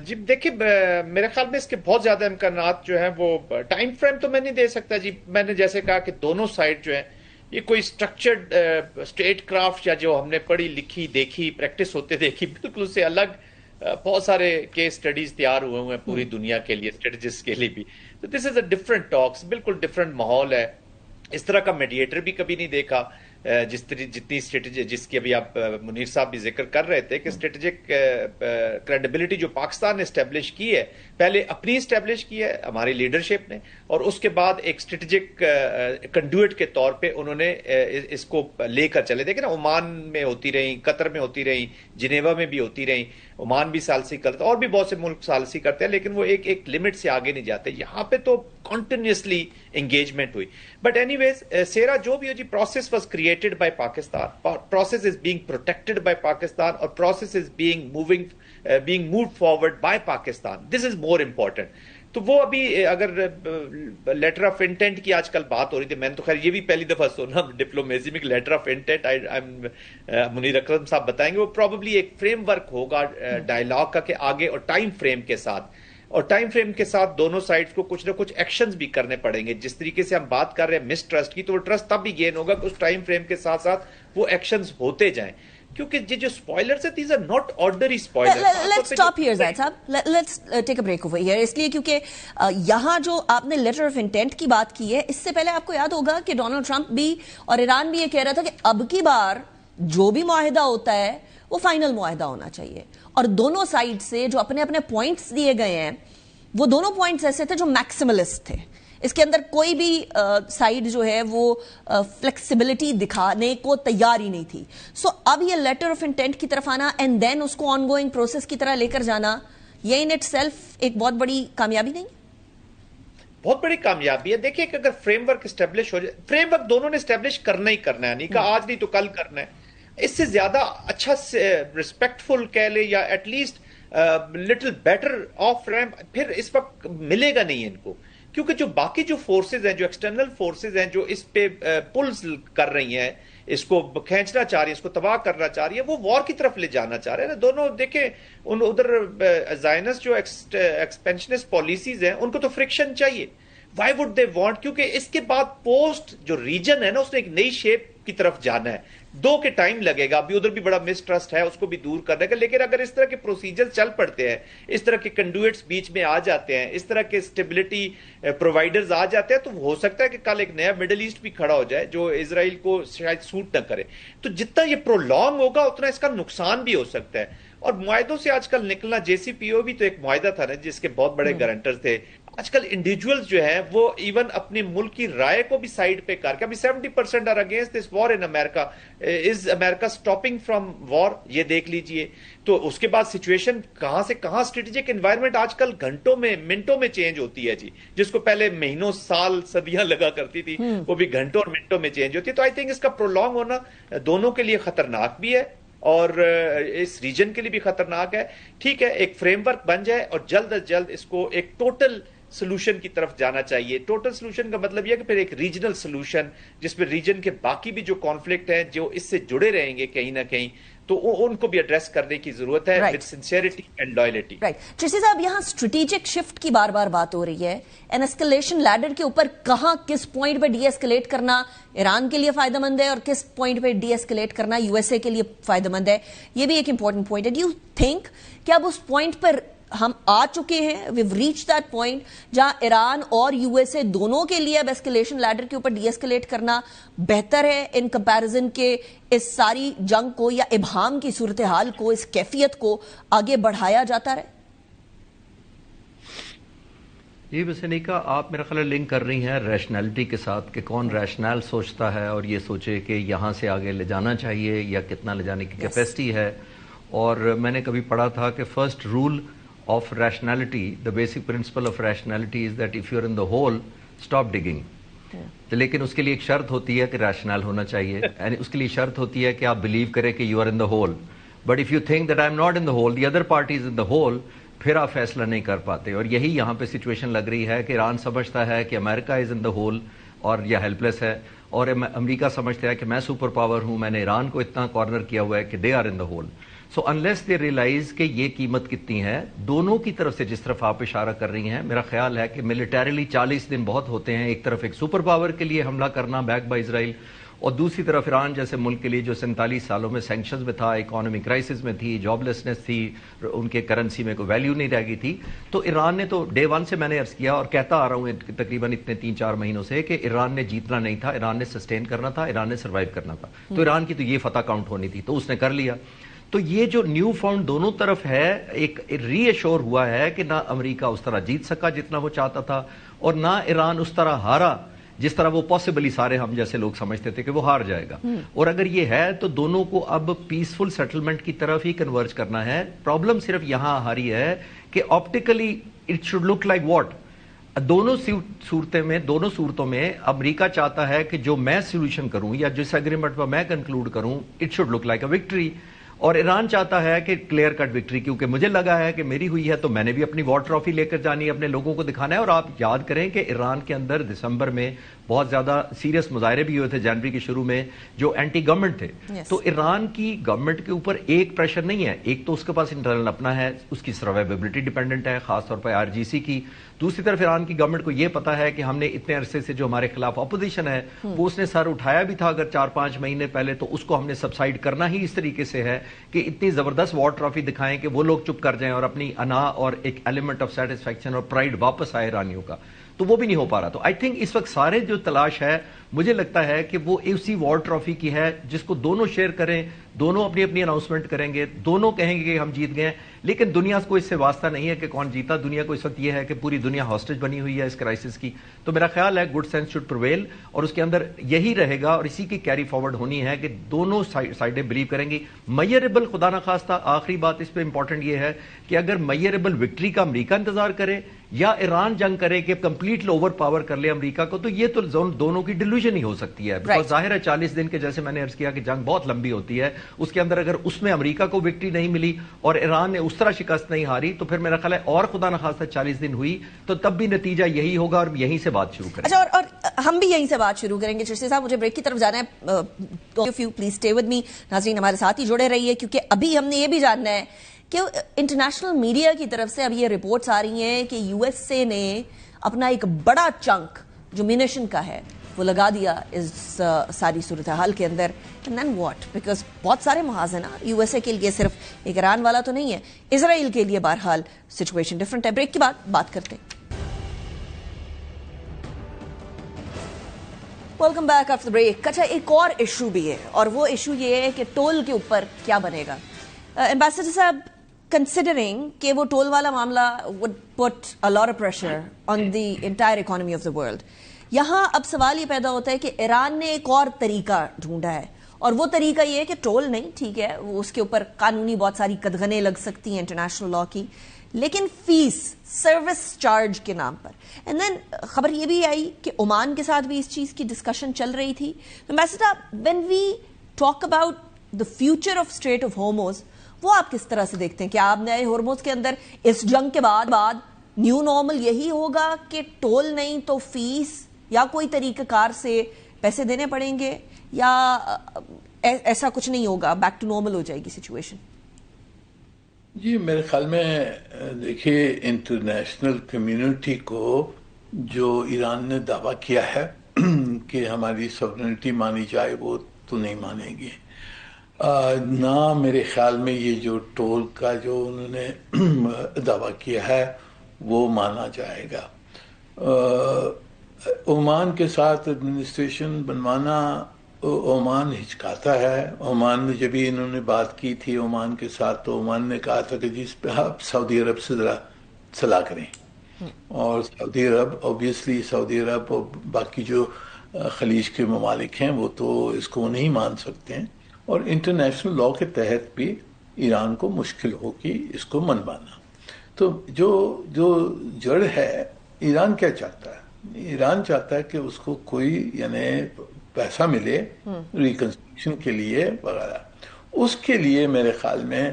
جی دیکھیں, میرے خیال میں اس کے بہت زیادہ امکانات جو ہیں, وہ ٹائم فریم تو میں نہیں دے سکتا جی. میں نے جیسے کہا کہ دونوں سائڈ جو ہیں یہ کوئی اسٹرکچرڈ اسٹیٹ کرافٹ یا جو ہم نے پڑھی لکھی دیکھی پریکٹس ہوتے دیکھی بالکل اس سے الگ بہت سارے کیس اسٹڈیز تیار ہوئے ہیں پوری دنیا کے لیے, اسٹریٹجسٹ کے لیے بھی. تو دس از اے ڈفرنٹ ٹاکس, بالکل ڈفرنٹ ماحول ہے. اس طرح کا میڈیٹر بھی کبھی نہیں دیکھا جتنی اسٹریٹجی جس کی ابھی آپ منیر صاحب بھی ذکر کر رہے تھے کہ اسٹریٹجک کریڈیبلٹی جو پاکستان نے اسٹیبلش کی ہے, پہلے اپنی اسٹیبلش کی ہے ہماری لیڈرشپ نے, اور اس کے بعد ایک اسٹریٹجک کنڈویٹ کے طور پہ انہوں نے اس کو لے کر چلے. دیکھیں نا, عمان میں ہوتی رہیں, قطر میں ہوتی رہیں, جنیوا میں بھی ہوتی رہیں, عمان بھی ثالثی کرتا, اور بھی بہت سے ملک ثالثی کرتے ہیں, لیکن وہ ایک لمٹ سے آگے نہیں جاتے. یہاں پہ تو کنٹینیوسلی انگیجمنٹ ہوئی. بٹ اینی ویز سیرا جو بھی ہو جی, process was created by Pakistan, process is being protected by Pakistan, اور process is being moved forward by Pakistan. This is more important. تو وہ ابھی اگر لیٹر آف انٹینٹ کی آج کل بات ہو رہی تھی, میں نے تو خیر یہ بھی پہلی دفعہ سنا ڈپلومیسی میں letter of intent, Munir Akram صاحب بتائیں گے. وہ پروبیبلی ایک فریم ورک ہوگا ڈائلاگ کا کہ آگے, اور ٹائم فریم کے ساتھ, اور ٹائم فریم کے ساتھ دونوں سائڈز کو کچھ نہ کچھ ایکشنز بھی کرنے پڑیں گے. جس طریقے سے ہم بات کر رہے ہیں مس ٹرسٹ کی, تو وہ ٹرسٹ تب بھی گین ہوگا کہ اس ٹائم فریم کے ساتھ ساتھ وہ ایکشنز ہوتے جائیں, کیونکہ جو اسپوائلرز ہیں these are not ordinary spoilers. Let's stop here زید صاحب, let's take a break over here. اس لیے کیونکہ یہاں جو آپ نے لیٹر آف انٹینٹ کی بات کی ہے, اس سے پہلے آپ کو یاد ہوگا کہ ڈونلڈ ٹرمپ بھی اور ایران بھی یہ کہہ رہا تھا کہ اب کی بار جو بھی معاہدہ ہوتا ہے وہ فائنل معاہدہ ہونا چاہیے, اور دونوں سائڈ سے جو اپنے اپنے پوائنٹس دیے گئے ہیں وہ دونوں پوائنٹس ایسے تھے جو میکسیملسٹ تھے. اس کے اندر کوئی بھی سائڈ جو ہے وہ فلیکسیبلٹی دکھانے کو تیار ہی نہیں تھی. سو اب یہ لیٹر آف انٹینٹ کی طرف آنا اینڈ دین اس کو آن گوئنگ پروسیس کی طرح لے کر جانا, یہ ان اٹ سیلف ایک بہت بڑی کامیابی نہیں؟ بہت بڑی کامیابی ہے. دیکھیے کہ اگر فریم ورک اسٹیبلش ہو جائے, فریم ورک دونوں نے اسٹیبلش کرنا ہی کرنا ہے, نہیں کہا آج نہیں تو کل کرنا ہے. اس سے زیادہ اچھا ریسپیکٹفل کہہ لے یا at least little better off ramp پھر اس وقت ملے گا نہیں ان کو, کیونکہ جو باقی جو فورسز ہیں, جو ایکسٹرنل فورسز ہیں جو اس پہ پلز کر رہی ہیں, اس کو کھینچنا چاہ رہی ہے, اس کو تباہ کرنا چاہ رہی ہے, وہ وار کی طرف لے جانا چاہ رہے ہیں. دونوں دیکھیں ادھر زائنس جو ایکسپینشنسٹ پالیسیز ہیں ان کو تو فرکشن چاہیے. وائی وڈ دے وانٹ, کیونکہ اس کے بعد پوسٹ جو ریجن ہے نا اس نے ایک نئی شیپ کی طرف جانا ہے. 2 کے ٹائم لگے گا, ابھی ادھر بھی بڑا مس ٹرسٹ ہے, اس کو بھی دور کرنے کا. لیکن اگر اس طرح کے پروسیجر چل پڑتے ہیں, اس طرح کے کنڈویٹس بیچ میں آ جاتے ہیں, اس طرح کے اسٹیبلٹی پرووائڈرز آ جاتے ہیں, تو ہو سکتا ہے کہ کل ایک نیا مڈل ایسٹ بھی کھڑا ہو جائے جو اسرائیل کو شاید سوٹ نہ کرے. تو جتنا یہ پرولونگ ہوگا اتنا اس کا نقصان بھی ہو سکتا ہے. اور معاہدوں سے آج کل نکلنا, جے سی پی او بھی تو ایک معاہدہ تھا نا جس کے بہت بڑے گارنٹرز تھے, آج کل انڈیویجولز جو ہیں وہ ایون اپنے ملک کی رائے کو بھی سائڈ پہ کر کے ابھی 70% are against this war in America. Is America stopping from war? یہ دیکھ لیجئے. تو اس کے بعد سچویشن کہاں سے کہاں اسٹریٹجک انوائرمنٹ آج کل گھنٹوں میں منٹوں میں چینج ہوتی ہے جی. جس کو پہلے مہینوں سال صدیاں لگا کرتی تھی وہ بھی گھنٹوں اور منٹوں میں چینج ہوتی ہے. تو آئی تھنک اس کا پرولونگ ہونا دونوں کے لیے خطرناک بھی ہے اور اس ریجن کے لیے بھی خطرناک ہے. ٹھیک ہے ایک فریم ورک بن جائے اور جلد از جلد اس کو ایک ٹوٹل سلوشن کی طرف جانا چاہیے. ٹوٹل سلوشن کا مطلب یہ کہ پھر ایک ریجنل سلوشن جس میں ریجن کے باقی بھی جو کانفلکٹ ہیں جو اس سے جڑے رہیں گے کہیں نہ کہیں تو ان کو بھی ایڈریس کرنے کی ضرورت ہے with sincerity and loyalty. Chishti صاحب یہاں اسٹریٹجک شفٹ کی بار بار بات ہو رہی ہے. این اسکلیشن لیڈر کے اوپر کہاں کس پوائنٹ پہ ڈی ایسکلیٹ کرنا ایران کے لیے فائدہ مند ہے اور کس پوائنٹ پہ ڈی ایسکلیٹ کرنا یو ایس اے کے لیے فائدہ مند ہے. یہ بھی ایک امپورٹنٹ پوائنٹ ہے. ڈو یو تھنک کہ اب اس پوائنٹ پر ہم آ چکے ہیں, we've reached that point جہاں ایران اور یو ایس اے دونوں کے لیے اب ایسکلیشن لیڈر کے اوپر ڈی ایسکلیٹ کرنا بہتر ہے ان کمپیریزن کے اس ساری جنگ کو یا ابہام کی صورتحال کو, اس کیفیت کو آگے بڑھایا جاتا رہے؟ یہ ویسے نہیں کہا آپ میرا خیال لنک کر رہی ہیں ریشنلٹی کے ساتھ کہ کون ریشنل سوچتا ہے اور یہ سوچے کہ یہاں سے آگے لے جانا چاہیے یا کتنا لے جانے کی کیپیسٹی ہے. اور میں نے کبھی پڑھا تھا کہ first rule of rationality, the basic principle of rationality is that if you're in the hole, stop digging. لیکن اس کے لیے ایک شرط ہوتی ہے کہ ریشنل ہونا چاہیے. اس کے لیے شرط ہوتی ہے کہ آپ بلیو کریں کہ you are in the hole. But if you think that I am not in the hole, the other party is in the hole, پھر آپ فیصلہ نہیں کر پاتے. اور یہی یہاں پہ سچویشن لگ رہی ہے کہ ایران سمجھتا ہے کہ امریکہ از ان دا ہول اور یا ہیلپ لیس ہے, اور امریکہ سمجھتا ہے کہ میں سپر پاور ہوں, میں نے ایران کو اتنا کارنر کیا ہوا ہے کہ they are in the hole. So unless they realize کہ یہ قیمت کتنی ہے دونوں کی طرف سے, جس طرف آپ اشارہ کر رہی ہیں, میرا خیال ہے کہ ملیٹریلی 40 دن بہت ہوتے ہیں. ایک طرف ایک سپر پاور کے لیے حملہ کرنا بیک بائی اسرائیل, اور دوسری طرف ایران جیسے ملک کے لیے جو 47 سالوں میں سینکشنز میں تھا, اکانومی کرائسس میں تھی, جاب لیسنس تھی, ان کے کرنسی میں کوئی ویلیو نہیں رہ گئی تھی. تو ایران نے تو ڈے ون سے میں نے عرض کیا اور کہتا آ رہا ہوں تقریباً اتنے 3-4 مہینوں سے کہ ایران نے جیتنا نہیں تھا, ایران نے سسٹین کرنا تھا, ایران نے سروائیو کرنا تھا. تو ایران کی تو یہ فتح کاؤنٹ ہونی تھی, تو اس نے کر لیا. تو یہ جو نیو فاؤنڈ دونوں طرف ہے, ایک ری ایشور ہوا ہے کہ نہ امریکہ اس طرح جیت سکا جتنا وہ چاہتا تھا, اور نہ ایران اس طرح ہارا جس طرح وہ پاسبلی سارے ہم جیسے لوگ سمجھتے تھے کہ وہ ہار جائے گا. اور اگر یہ ہے تو دونوں کو اب پیسفل سیٹلمنٹ کی طرف ہی کنورج کرنا ہے. پرابلم صرف یہاں آ رہی ہے کہ optically it should look like what. دونوں صورتوں میں امریکہ چاہتا ہے کہ جو میں سولوشن کروں یا جس اگریمنٹ پر میں کنکلوڈ کروں it should look like a victory, اور ایران چاہتا ہے کہ کلیئر کٹ وکٹری, کیونکہ مجھے لگا ہے کہ میری ہوئی ہے تو میں نے بھی اپنی وار ٹرافی لے کر جانی ہے, اپنے لوگوں کو دکھانا ہے. اور آپ یاد کریں کہ ایران کے اندر دسمبر میں بہت زیادہ سیریس مظاہرے بھی ہوئے تھے جنوری کے شروع میں جو اینٹی گورنمنٹ تھے. تو ایران کی گورنمنٹ کے اوپر ایک پریشر نہیں ہے, ایک تو اس کے پاس انٹرنل اپنا ہے, اس کی سروائیویبلٹی ڈیپینڈنٹ ہے خاص طور پر RGC کی. دوسری طرف ایران کی گورنمنٹ کو یہ پتا ہے کہ ہم نے اتنے عرصے سے جو ہمارے خلاف اپوزیشن ہے وہ اس نے سر اٹھایا بھی تھا اگر 4-5 مہینے پہلے, تو اس کو ہم نے سبسائڈ کرنا ہی اس طریقے سے ہے کہ اتنی زبردست وار ٹرافی دکھائیں کہ وہ لوگ چپ کر جائیں اور اپنی انا اور ایک ایلیمنٹ آف سیٹسفیکشن اور پرائڈ واپس آئے ایرانیوں کا. تو وہ بھی نہیں ہو پا رہا. تو آئی تھنک اس وقت سارے جو تلاش ہے مجھے لگتا ہے کہ وہ اسی وار ٹرافی کی ہے جس کو دونوں شیئر کریں, دونوں اپنی اپنی اناؤنسمنٹ کریں گے, دونوں کہیں گے کہ ہم جیت گئے. لیکن دنیا کو اس سے واسطہ نہیں ہے کہ کون جیتا. دنیا کو اس وقت یہ ہے کہ پوری دنیا ہاسٹیج بنی ہوئی ہے اس کرائسس کی. تو میرا خیال ہے گڈ سینس شوڈ پرویل, اور اس کے اندر یہی رہے گا اور اسی کی کیری فارورڈ ہونی ہے کہ دونوں سائڈیں بلیو کریں گی. میئریبل خدا نخواستہ آخری بات اس پہ امپورٹنٹ یہ ہے کہ اگر میئریبل وکٹری کا امریکہ انتظار کرے یا ایران جنگ کرے کہ کمپلیٹلی اوور پاور کر لے امریکہ کو, تو یہ تو دونوں کی ڈیلوژن ہی ہو سکتی ہے. بیکاز ظاہر ہے 40 دن کے جیسے میں نے عرض کیا کہ جنگ بہت لمبی ہوتی ہے, اس کے اندر اگر اس میں امریکہ کو وکٹری نہیں ملی اور ایران نے اس طرح شکست نہیں ہاری تو پھر میرا خیال ہے اور خدا نخواستہ 40 دن ہوئی تو تب بھی نتیجہ یہی ہوگا اور یہیں سے بات شروع کریں. اچھا, اور ہم بھی یہیں سے بات شروع کریں گے. چشتی صاحب مجھے بریک کی طرف جانا ہے, پلیز اسٹے ود می. ناظرین ہمارے ساتھ ہی جڑے رہیے کیونکہ ابھی ہم نے یہ بھی جاننا ہے کہ انٹرنیشنل میڈیا کی طرف سے اب یہ رپورٹس آ رہی ہیں کہ یو ایس اے نے اپنا ایک بڑا چنک جو مینیشن کا ہے وہ لگا دیا اس ساری صورتحال کے اندر. اینڈ دین واٹ, بیکاز بہت سارے محاذ ہیں نا یو ایس اے کے لیے, صرف ایک ایران والا تو نہیں ہے, اسرائیل کے لیے بہرحال سچویشن ڈفرنٹ ہے. بریک کے بعد بات کرتے ہیں. Welcome back after break. اچھا, ایک اور ایشو بھی ہے اور وہ ایشو یہ ہے کہ ٹول کے اوپر کیا بنے گا. ایمبیسڈر صاحب, considering کہ وہ ٹول والا معاملہ would put a lot of pressure on the entire economy of the world. یہاں اب سوال یہ پیدا ہوتا ہے کہ ایران نے ایک اور طریقہ ڈھونڈا ہے, اور وہ طریقہ یہ ہے کہ ٹول نہیں, ٹھیک ہے وہ اس کے اوپر قانونی بہت ساری قدغنیں لگ سکتی ہیں انٹرنیشنل لا کی, لیکن فیس سروس چارج کے نام پر. اینڈ دین خبر یہ بھی آئی کہ عمان کے ساتھ بھی اس چیز کی ڈسکشن چل رہی تھی. When we talk about the future of strait of Hormuz, وہ آپ کس طرح سے دیکھتے ہیں؟ کیا آپ نئے ہارموز کے اندر اس جنگ کے بعد نیو نارمل یہی ہوگا کہ ٹول نہیں تو فیس یا کوئی طریقہ کار سے پیسے دینے پڑیں گے, یا ایسا کچھ نہیں ہوگا, بیک ٹو نارمل ہو جائے گی سچویشن؟ جی میرے خیال میں دیکھیے انٹرنیشنل کمیونٹی کو جو ایران نے دعویٰ کیا ہے کہ ہماری سوورنٹی مانی جائے وہ تو نہیں مانے گی, نہ میرے خیال میں یہ جو ٹول کا جو انہوں نے دعویٰ کیا ہے وہ مانا جائے گا. عمان کے ساتھ ایڈمنسٹریشن بنوانا, عمان ہچکاتا ہے. عمان نے جب انہوں نے بات کی تھی عمان کے ساتھ تو عمان نے کہا تھا کہ جی اس پہ آپ سعودی عرب سے ذرا صلاح کریں, اور سعودی عرب اوبیسلی سعودی عرب اور باقی جو خلیج کے ممالک ہیں وہ تو اس کو نہیں مان سکتے ہیں, اور انٹرنیشنل لا کے تحت بھی ایران کو مشکل ہوگی اس کو منوانا. تو جو جڑ ہے, ایران کیا چاہتا ہے؟ ایران چاہتا ہے کہ اس کو کوئی یعنی پیسہ ملے ریکنسٹرکشن کے لیے وغیرہ. اس کے لیے میرے خیال میں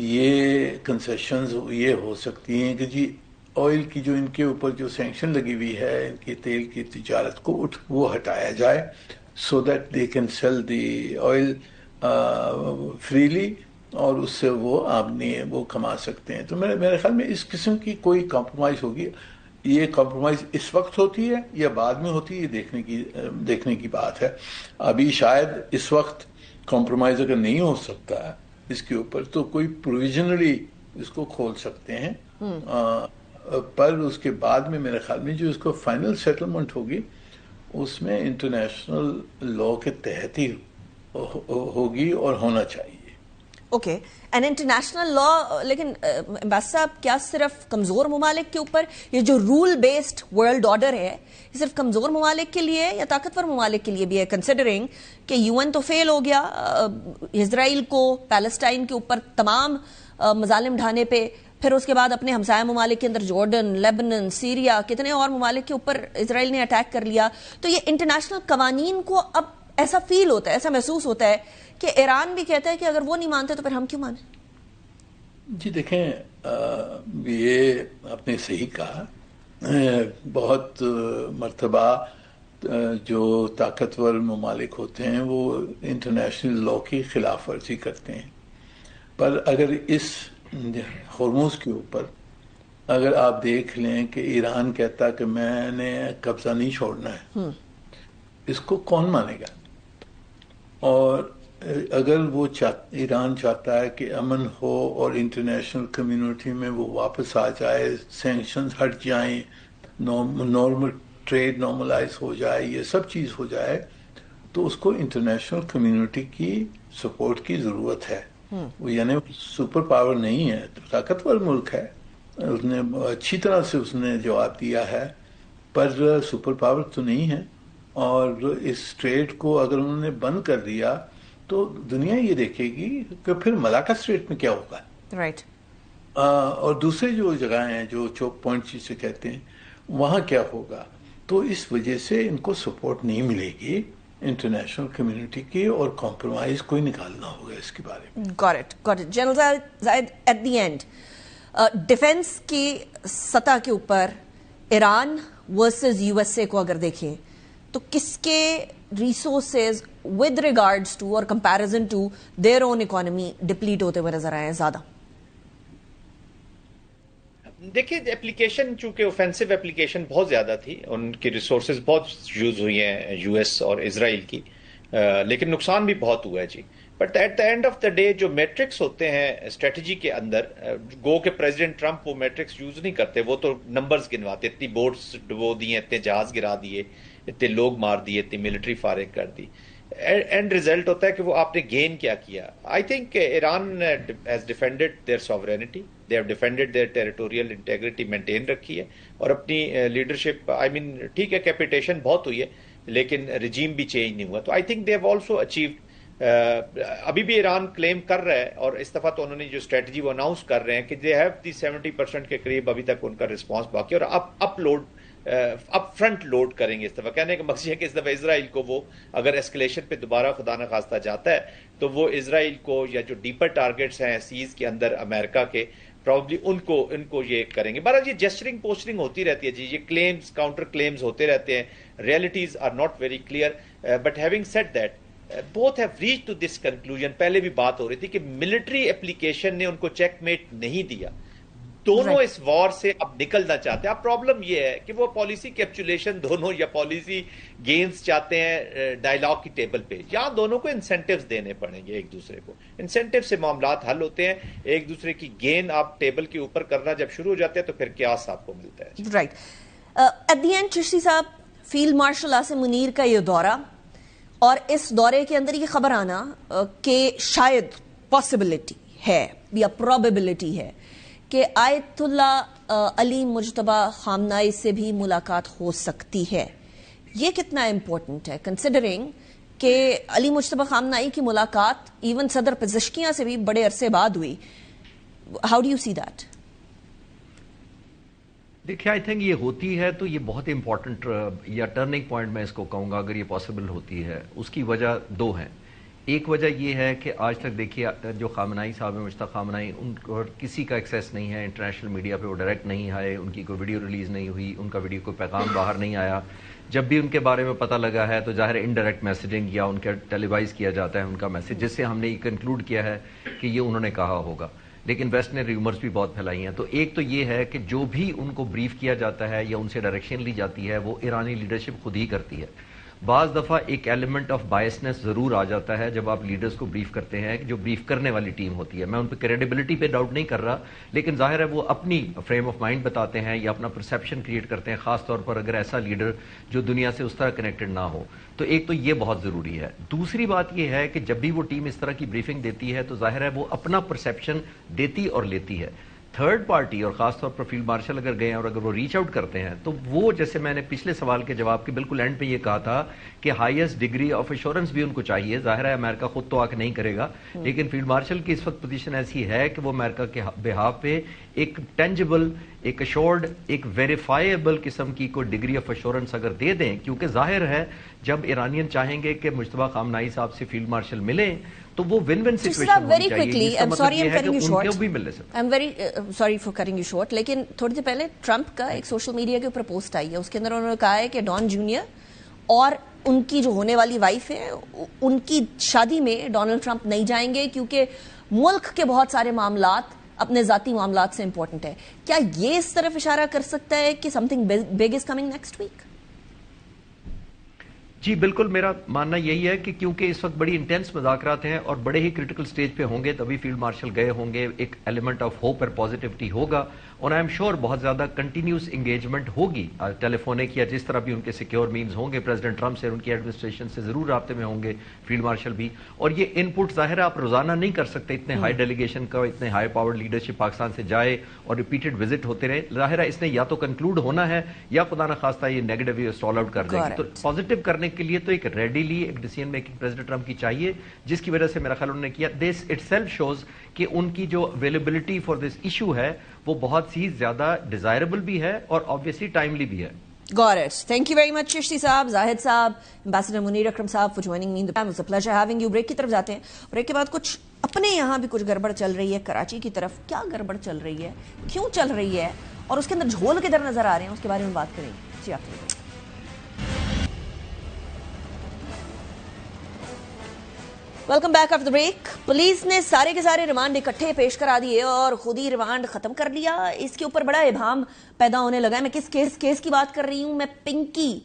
یہ کنسیشنز یہ ہو سکتی ہیں کہ جی آئل کی جو ان کے اوپر جو سینکشن لگی ہوئی ہے ان کی تیل کی تجارت کو وہ ہٹایا جائے, so that they can sell the oil freely, اور اس سے وہ آمدنی وہ کما سکتے ہیں. تو میرے خیال میں اس قسم کی کوئی کمپرومائز ہوگی. یہ کمپرومائز اس وقت ہوتی ہے یا بعد میں ہوتی ہے یہ دیکھنے کی بات ہے. ابھی شاید اس وقت کمپرومائز اگر نہیں ہو سکتا ہے اس کے اوپر تو کوئی پروویژنلی اس کو کھول سکتے ہیں, پر اس کے بعد میں میرے خیال میں جو اس کو فائنل سیٹلمنٹ ہوگی اس میں انٹرنیشنل لا کے تحت ہی ہوگی اور ہونا چاہیے. اوکے, اینڈ انٹرنیشنل لا, لیکن امباسڈر صاحب کیا صرف کمزور ممالک کے اوپر یہ جو رول بیسڈ ورلڈ آرڈر ہے یہ صرف کمزور ممالک کے لیے یا طاقتور ممالک کے لیے بھی ہے, کنسیڈرنگ کہ یو این تو فیل ہو گیا, اسرائیل کو پیلسٹائن کے اوپر تمام مظالم ڈھانے پہ, پھر اس کے بعد اپنے ہمسایہ ممالک کے اندر جارڈن, لیبنن, سیریا, کتنے اور ممالک کے اوپر اسرائیل نے اٹیک کر لیا. تو یہ انٹرنیشنل قوانین کو اب ایسا فیل ہوتا ہے, ایسا محسوس ہوتا ہے کہ ایران بھی کہتا ہے کہ اگر وہ نہیں مانتے تو پھر ہم کیوں مانیں؟ جی دیکھیں, یہ آپ نے صحیح کہا, بہت مرتبہ جو طاقتور ممالک ہوتے ہیں وہ انٹرنیشنل لا کی خلاف ورزی کرتے ہیں, پر اگر اس ہرموز کے اوپر اگر آپ دیکھ لیں کہ ایران کہتا کہ میں نے قبضہ نہیں چھوڑنا ہے, اس کو کون مانے گا؟ اور اگر وہ ایران چاہتا ہے کہ امن ہو اور انٹرنیشنل کمیونٹی میں وہ واپس آ جائے, سینکشنز ہٹ جائیں, نارمل ٹریڈ نارملائز ہو جائے, یہ سب چیز ہو جائے, تو اس کو انٹرنیشنل کمیونٹی کی سپورٹ کی ضرورت ہے. وہ یعنی سپر پاور نہیں ہے, طاقتور ملک ہے, اس نے اچھی طرح سے اس نے جواب دیا ہے, پر سپر پاور تو نہیں ہے. اور اس ٹریڈ کو اگر انہوں نے بند کر دیا تو دنیا یہ دیکھے گی کہ پھر ملاکا اسٹریٹ میں کیا ہوگا. رائٹ. اور دوسرے جو جگہیں ہیں جو چوک پوائنٹ جسے کہتے ہیں وہاں کیا ہوگا. تو اس وجہ سے ان کو سپورٹ نہیں ملے گی انٹرنیشنل کمیونٹی کی, اور کمپرومائز کوئی نکالنا ہوگا اس کے بارے میں. Got it. General Zahid, at the end defence کی سطح کے اوپر Iran versus U S A کو اگر دیکھیں تو کس کے ریسورسز ود ریگارڈز ٹو اور comparison to their own economy deplete ہوتے ہوئے نظر آئے ہیں زیادہ؟ دیکھیے اپلیکیشن چونکہ اوفینسو اپلیکیشن بہت زیادہ تھی, ان کی ریسورسز بہت یوز ہوئی ہیں یو ایس اور اسرائیل کی, لیکن نقصان بھی بہت ہوا ہے جی. But at the end of the day جو میٹرکس ہوتے ہیں اسٹریٹجی کے اندر, گو کہ پریزیڈنٹ ٹرمپ وہ میٹرکس یوز نہیں کرتے, وہ تو نمبرز گنواتے, اتنی بورڈز ڈبو دی ہیں, اتنے جہاز گرا دیے, اتنے لوگ مار دیے, اتنی ملٹری فارغ کر دی. اینڈ ریزلٹ ہوتا ہے کہ وہ آپ نے گین کیا کیا. I think Iran has defended their sovereignty, they have defended their territorial integrity maintain رکھی ہے, اور اپنی لیڈرشپ, آئی مین ٹھیک ہے کیپیٹیشن بہت ہوئی ہے لیکن رجیم بھی چینج نہیں ہوا. تو I think they have also achieved. ابھی بھی ایران کلیم کر رہا ہے, اور اس دفعہ تو انہوں نے جو اسٹریٹجی وہ اناؤنس کر رہے ہیں کہ دے ہیو دی 70% کے قریب ابھی تک ان کا رسپانس باقی, اور اب فرنٹ لوڈ کریں گے اس دفعہ. کہنے کا مقصد ہے کہ اس دفعہ اسرائیل کو وہ اگر اسکلیشن پہ دوبارہ خدا نخواستہ جاتا ہے تو وہ اسرائیل کو, یا جو ڈیپر ٹارگیٹس ہیں سیز کے اندر امریکہ کے, پرابلی ان کو یہ کریں گے. بہرحال یہ جسچرنگ پوسچرنگ ہوتی رہتی ہے جی, یہ کلیمز کاؤنٹر کلیمز ہوتے رہتے ہیں, realities are not very clear. But having said that, both have reached to this conclusion. پہلے بھی بات ہو رہی تھی کہ ملٹری اپلیکیشن نے ان کو چیک میٹ نہیں دیا. دونوں اس وار سے اب نکلنا چاہتے ہیں. اب پرابلم یہ ہے کہ وہ پالیسی کیپچولیشن دونوں یا پالیسی گینز چاہتے ہیں ڈائلاگ کی ٹیبل پہ, یا دونوں کو انسینٹیوز دینے پڑیں گے ایک دوسرے کو. انسینٹیو سے معاملات حل ہوتے ہیں, ایک دوسرے کی گین آپ ٹیبل کے اوپر کرنا جب شروع ہو جاتے ہیں تو پھر قیاس آپ کو ملتا ہے. Right. At the end Chishti sahib, field martial Asim Munir کا یہ دورہ اور اس دورے کے اندر یہ خبر آنا کہ شاید پاسبلٹی ہے یا پروبیبلٹی ہے کہ آیت اللہ علی مجتبی خامنائی سے بھی ملاقات ہو سکتی ہے, یہ کتنا امپورٹنٹ ہے کنسیڈرنگ کہ علی مجتبی خامنائی کی ملاقات ایون صدر پزشکیاں سے بھی بڑے عرصے بعد ہوئی. How do you see that? دیکھیے آئی تھنک یہ ہوتی ہے تو یہ بہت امپورٹنٹ یا ٹرننگ پوائنٹ میں اس کو کہوں گا اگر یہ پاسبل ہوتی ہے. اس کی وجہ دو ہیں. ایک وجہ یہ ہے کہ آج تک دیکھیے جو خامنائی صاحب ہیں, مجتبی خامنائی, ان کو کسی کا ایکسیس نہیں ہے انٹرنیشنل میڈیا پہ, وہ ڈائریکٹ نہیں آئے, ان کی کوئی ویڈیو ریلیز نہیں ہوئی, ان کا ویڈیو کوئی پیغام باہر نہیں آیا. جب بھی ان کے بارے میں پتہ لگا ہے تو ظاہر انڈائریکٹ میسیجنگ یا ان کا ٹیلی وائز کیا جاتا ہے ان کا میسج, جس سے ہم نے یہ کنکلوڈ کیا ہے کہ یہ انہوں نے کہا ہوگا. لیکن ویسٹ نے ریومرز بھی بہت پھیلائی ہیں. تو ایک تو یہ ہے کہ جو بھی ان کو بریف کیا جاتا ہے یا ان سے ڈائریکشن لی جاتی ہے وہ ایرانی لیڈرشپ خود ہی کرتی ہے. بعض دفعہ ایک ایلیمنٹ آف بائسنس ضرور آ جاتا ہے جب آپ لیڈرز کو بریف کرتے ہیں, جو بریف کرنے والی ٹیم ہوتی ہے. میں ان پہ کریڈیبلٹی پہ ڈاؤٹ نہیں کر رہا, لیکن ظاہر ہے وہ اپنی فریم آف مائنڈ بتاتے ہیں یا اپنا پرسیپشن کریٹ کرتے ہیں, خاص طور پر اگر ایسا لیڈر جو دنیا سے اس طرح کنیکٹڈ نہ ہو. تو ایک تو یہ بہت ضروری ہے. دوسری بات یہ ہے کہ جب بھی وہ ٹیم اس طرح کی بریفنگ دیتی ہے تو ظاہر ہے وہ اپنا پرسیپشن دیتی اور لیتی ہے. تھرڈ پارٹی اور خاص طور پر فیلڈ مارشل اگر گئے ہیں اور اگر وہ ریچ آؤٹ کرتے ہیں تو وہ, جیسے میں نے پچھلے سوال کے جواب کے بالکل اینڈ پہ یہ کہا تھا کہ ہائیسٹ ڈگری آف ایشورنس بھی ان کو چاہیے. ظاہر ہے امریکہ خود تو آ کے نہیں کرے گا, لیکن فیلڈ مارشل کی اس وقت پوزیشن ایسی ہے کہ وہ امریکہ کے بہاف پہ ایک ٹینجبل, ایک ایشورڈ, ایک ویریفائیبل قسم کی کوئی ڈگری آف ایشورنس اگر دے دیں, کیونکہ ظاہر ہے جب ایرانین چاہیں گے کہ مجتبی خامنائی صاحب سے فیلڈ مارشل ملیں تو وہ ون ون سچویشن ہونی چاہیے. I'm very sorry for cutting you short, لیکن تھوڑی دیر پہلے ٹرمپ کا ایک سوشل میڈیا کے اوپر پوسٹ آئی ہے, اس کے اندر انہوں نے کہا ہے کہ ڈان جونیئر اور ان کی جو ہونے والی وائف ہے ان کی شادی میں ڈونلڈ ٹرمپ نہیں جائیں گے کیونکہ ملک کے بہت سارے معاملات اپنے ذاتی معاملات سے امپورٹنٹ ہے. کیا یہ اس طرف اشارہ کر سکتا ہے کہ something big is coming next week? جی بالکل, میرا ماننا یہی ہے کہ کیونکہ اس وقت بڑی انٹینس مذاکرات ہیں اور بڑے ہی کریٹیکل سٹیج پہ ہوں گے, تبھی فیلڈ مارشل گئے ہوں گے, ایک ایلیمنٹ آف ہوپ اور پازیٹیوٹی ہوگا, اور آئی ایم شیور بہت زیادہ کنٹینیوس انگیجمنٹ ہوگی ٹیلیفونک یا جس طرح بھی ان کے سیکیور مینز ہوں گے. پریزیڈنٹ ٹرمپ سے, ان کی ایڈمنسٹریشن سے ضرور رابطے میں ہوں گے فیلڈ مارشل بھی. اور یہ ان پٹ ظاہر ہے آپ روزانہ نہیں کر سکتے, اتنے ہائی ڈیلیگیشن کا, اتنے ہائی پاورڈ لیڈرشپ پاکستان سے جائے اور ریپیٹڈ وزٹ ہوتے رہے. ظاہر ہے اس نے یا تو کنکلوڈ ہونا ہے یا خدا نخواستہ یہ نیگیٹو اسٹال آؤٹ کر دے گی. تو پازیٹیو کرنے کے لیے تو ایک ریڈیلی ایک ڈیسیژن میکنگ پریزیڈنٹ ٹرمپ کی چاہیے, جس کی وجہ سے میرا خیال انہوں نے کیا. دس اٹ سیلف شوز کہ ان کی جو اویلیبلٹی فار دس ایشو ہے وہ بہت سی زیادہ ڈیزائربل بھی ہے اور obviously ٹائملی بھی ہے. Got it. Thank you very much Chishti صاحب, زاہد صاحب, Ambassador منیر اکرم صاحب for joining me in the program. It was a pleasure having you. Break کی طرف جاتے ہیں. بریک کے بعد کچھ اپنے یہاں بھی کچھ گڑبڑ چل رہی ہے کراچی کی طرف. کیا گڑبڑ چل رہی ہے, کیوں چل رہی ہے, اور اس کے اندر جھول کدھر نظر آ رہے ہیں, اس کے بارے میں بات کریں گے. جی آپ welcome back after the break. Police نے سارے کے سارے ریمانڈ اکٹھے پیش کرا دیے اور خود ہی ریمانڈ ختم کر لیا. اس کے اوپر بڑا ابہام پیدا ہونے لگا ہے. میں کس کیس کی بات کر رہی ہوں؟ میں پنکی,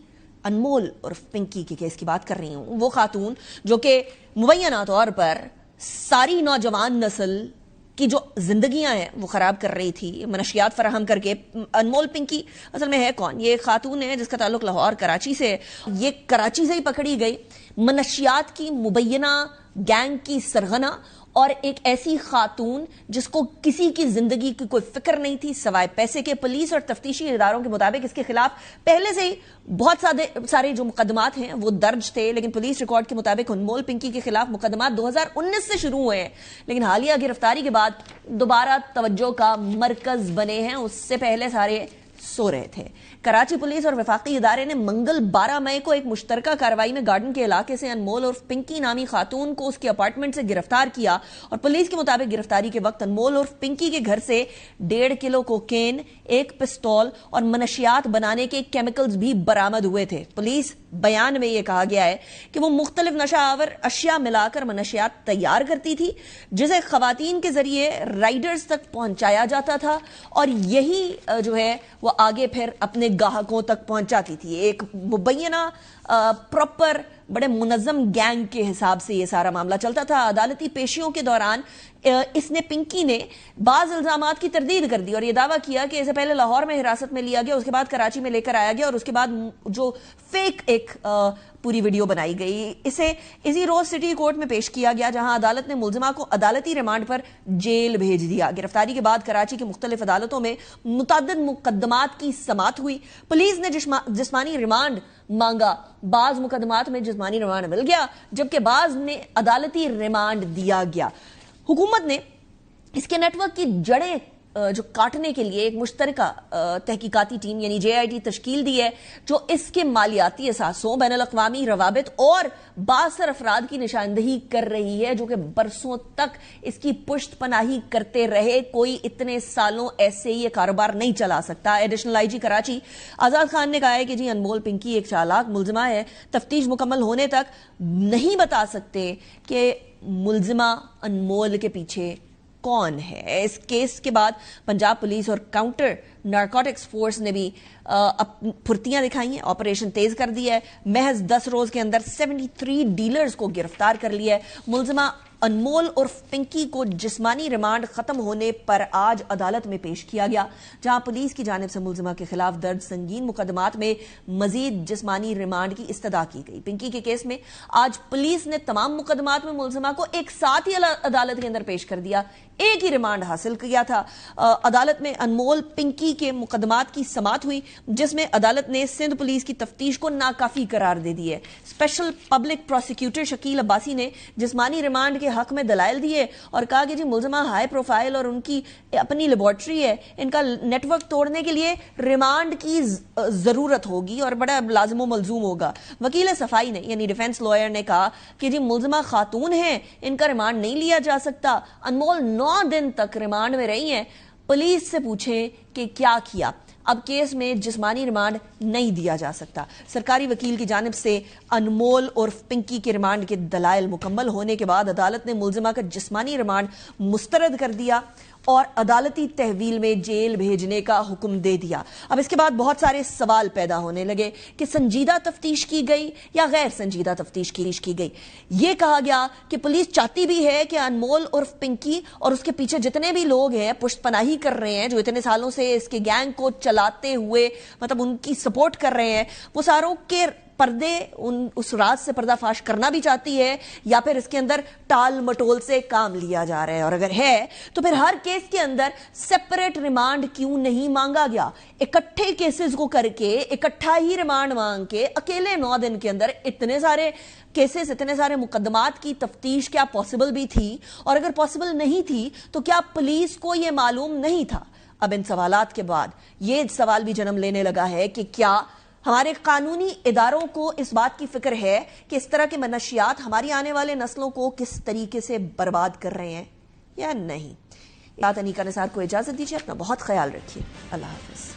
انمول اور پنکی کے کیس کی بات کر رہی ہوں. وہ خاتون جو کہ مبینہ طور پر ساری نوجوان نسل کی جو زندگیاں ہیں وہ خراب کر رہی تھی منشیات فراہم کر کے. انمول پنکی اصل میں ہے کون؟ یہ خاتون ہے جس کا تعلق لاہور کراچی سے. یہ کراچی سے ہی پکڑی گئی، منشیات کی مبینہ گینگ کی سرغنہ، اور ایک ایسی خاتون جس کو کسی کی زندگی کی کوئی فکر نہیں تھی سوائے پیسے کے. پولیس اور تفتیشی اداروں کے مطابق اس کے خلاف پہلے سے ہی بہت سارے جو مقدمات ہیں وہ درج تھے، لیکن پولیس ریکارڈ کے مطابق انمول پنکی کے خلاف مقدمات 2019 سے شروع ہوئے ہیں، لیکن حالیہ گرفتاری کے بعد دوبارہ توجہ کا مرکز بنے ہیں. اس سے پہلے سارے سو رہے تھے. کراچی پولیس اور وفاقی ادارے نے منگل 12 مئی کو ایک مشترکہ کارروائی میں گارڈن کے علاقے سے انمول اور پنکی نامی خاتون کو اس کے اپارٹمنٹ سے گرفتار کیا، اور پولیس کے مطابق گرفتاری کے وقت انمول اور پنکی کے گھر سے 1.5 کلو کوکین، 1 پستول اور منشیات بنانے کے کیمیکلز بھی برآمد ہوئے تھے. پولیس بیان میں یہ کہا گیا ہے کہ وہ مختلف نشہ آور اشیاء ملا کر منشیات تیار کرتی تھی جسے خواتین کے ذریعے رائڈرز تک پہنچایا جاتا تھا، اور یہی جو ہے وہ آگے پھر اپنے گاہکوں تک پہنچاتی تھی. ایک مبینہ پراپر بڑے منظم گینگ کے حساب سے یہ سارا معاملہ چلتا تھا. عدالتی پیشیوں کے دوران اس نے پنکی نے بعض الزامات کی تردید کر دی اور یہ دعویٰ کیا کہ اسے پہلے لاہور میں حراست میں لیا گیا، اس کے بعد کراچی میں لے کر آیا گیا، اور اس کے بعد جو فیک ایک پوری ویڈیو بنائی گئی اسے اسی روز سٹی کورٹ میں پیش کیا گیا، جہاں عدالت نے ملزمہ کو عدالتی ریمانڈ پر جیل بھیج دیا. گرفتاری کے بعد کراچی کی مختلف عدالتوں میں متعدد مقدمات کی سماعت ہوئی. پولیس نے جسمانی ریمانڈ مانگا، بعض مقدمات میں جسمانی ریمانڈ مل گیا جبکہ بعض میں عدالتی ریمانڈ دیا گیا. حکومت نے اس کے نیٹ ورک کی جڑیں جو کاٹنے کے لیے ایک مشترکہ تحقیقاتی ٹیم یعنی JIT تشکیل دی ہے، جو اس کے مالیاتی اثاثوں، بین الاقوامی روابط اور بااثر افراد کی نشاندہی کر رہی ہے جو کہ برسوں تک اس کی پشت پناہی کرتے رہے. کوئی اتنے سالوں ایسے یہ کاروبار نہیں چلا سکتا. ایڈیشنل IG کراچی آزاد خان نے کہا ہے کہ جی انمول پنکی ایک چالاک ملزمہ ہے، تفتیش مکمل ہونے تک نہیں بتا سکتے کہ ملزمہ انمول کے پیچھے کون ہے. اس کیس کے بعد پنجاب پولیس اور کاؤنٹر نارکوٹکس فورس نے بھی پھرتیاں دکھائی ہیں، آپریشن تیز کر دیا ہے. محض 10 روز کے اندر 73 ڈیلرز کو گرفتار کر لیا ہے. ملزمہ انمول اور پنکی کو جسمانی ریمانڈ ختم ہونے پر آج عدالت میں پیش کیا گیا، جہاں پولیس کی جانب سے ملزمہ کے خلاف درج سنگین مقدمات میں مزید جسمانی ریمانڈ کی استدعا کی گئی. پنکی کے کیس میں آج پولیس نے تمام مقدمات میں ملزمہ کو ایک ساتھ ہی عدالت کے اندر پیش کر دیا، ایک ہی ریمانڈ حاصل کیا تھا. عدالت میں انمول پنکی کے مقدمات کی سماعت ہوئی جس میں عدالت نے سندھ پولیس کی تفتیش کو ناکافی قرار دے دی ہے. Special public prosecutor Shakeel Abbasi نے جسمانی ریمانڈ کے حق میں دلائل دیے اور کہا کہ جی ملزمہ ہائی پروفائل اور ان کی اپنی لیبارٹری ہے، ان کا نیٹ ورک توڑنے کے لیے ریمانڈ کی ضرورت ہوگی اور بڑا لازم و ملزوم ہوگا. وکیل صفائی نے یعنی ڈیفینس لائر نے کہا کہ جی ملزمہ خاتون ہیں، ان کا ریمانڈ نہیں لیا جا سکتا. انمول 9 دن تک ریمانڈ میں رہی ہیں، پولیس سے پوچھیں کہ کیا کیا. اب کیس میں جسمانی ریمانڈ نہیں دیا جا سکتا. سرکاری وکیل کی جانب سے انمول اور پنکی کے ریمانڈ کے دلائل مکمل ہونے کے بعد عدالت نے ملزمہ کا جسمانی ریمانڈ مسترد کر دیا اور عدالتی تحویل میں جیل بھیجنے کا حکم دے دیا. اب اس کے بعد بہت سارے سوال پیدا ہونے لگے کہ سنجیدہ تفتیش کی گئی یا غیر سنجیدہ تفتیش کی گئی. یہ کہا گیا کہ پولیس چاہتی بھی ہے کہ انمول اور پنکی اور اس کے پیچھے جتنے بھی لوگ ہیں پشت پناہی کر رہے ہیں، جو اتنے سالوں سے اس کے گینگ کو چلاتے ہوئے مطلب ان کی سپورٹ کر رہے ہیں، وہ ساروں کے پردے اس راز سے پردہ فاش کرنا بھی چاہتی ہے یا پھر اس کے اندر ٹال مٹول سے کام لیا جا رہا ہے. اور اگر ہے تو پھر ہر کیس کے اندر سیپریٹ ریمانڈ کیوں نہیں مانگا گیا؟ اکٹھے کیسز کو کر کے اکٹھا ہی ریمانڈ مانگ کے اکیلے 9 دن کے اندر اتنے سارے کیسز، اتنے سارے مقدمات کی تفتیش کیا پاسبل بھی تھی؟ اور اگر پاسبل نہیں تھی تو کیا پولیس کو یہ معلوم نہیں تھا؟ اب ان سوالات کے بعد یہ سوال بھی جنم لینے لگا ہے کہ کیا ہمارے قانونی اداروں کو اس بات کی فکر ہے کہ اس طرح کے منشیات ہماری آنے والے نسلوں کو کس طریقے سے برباد کر رہے ہیں یا نہیں؟ انیکا نثار کو اجازت دیجیے، اپنا بہت خیال رکھیے. اللہ حافظ.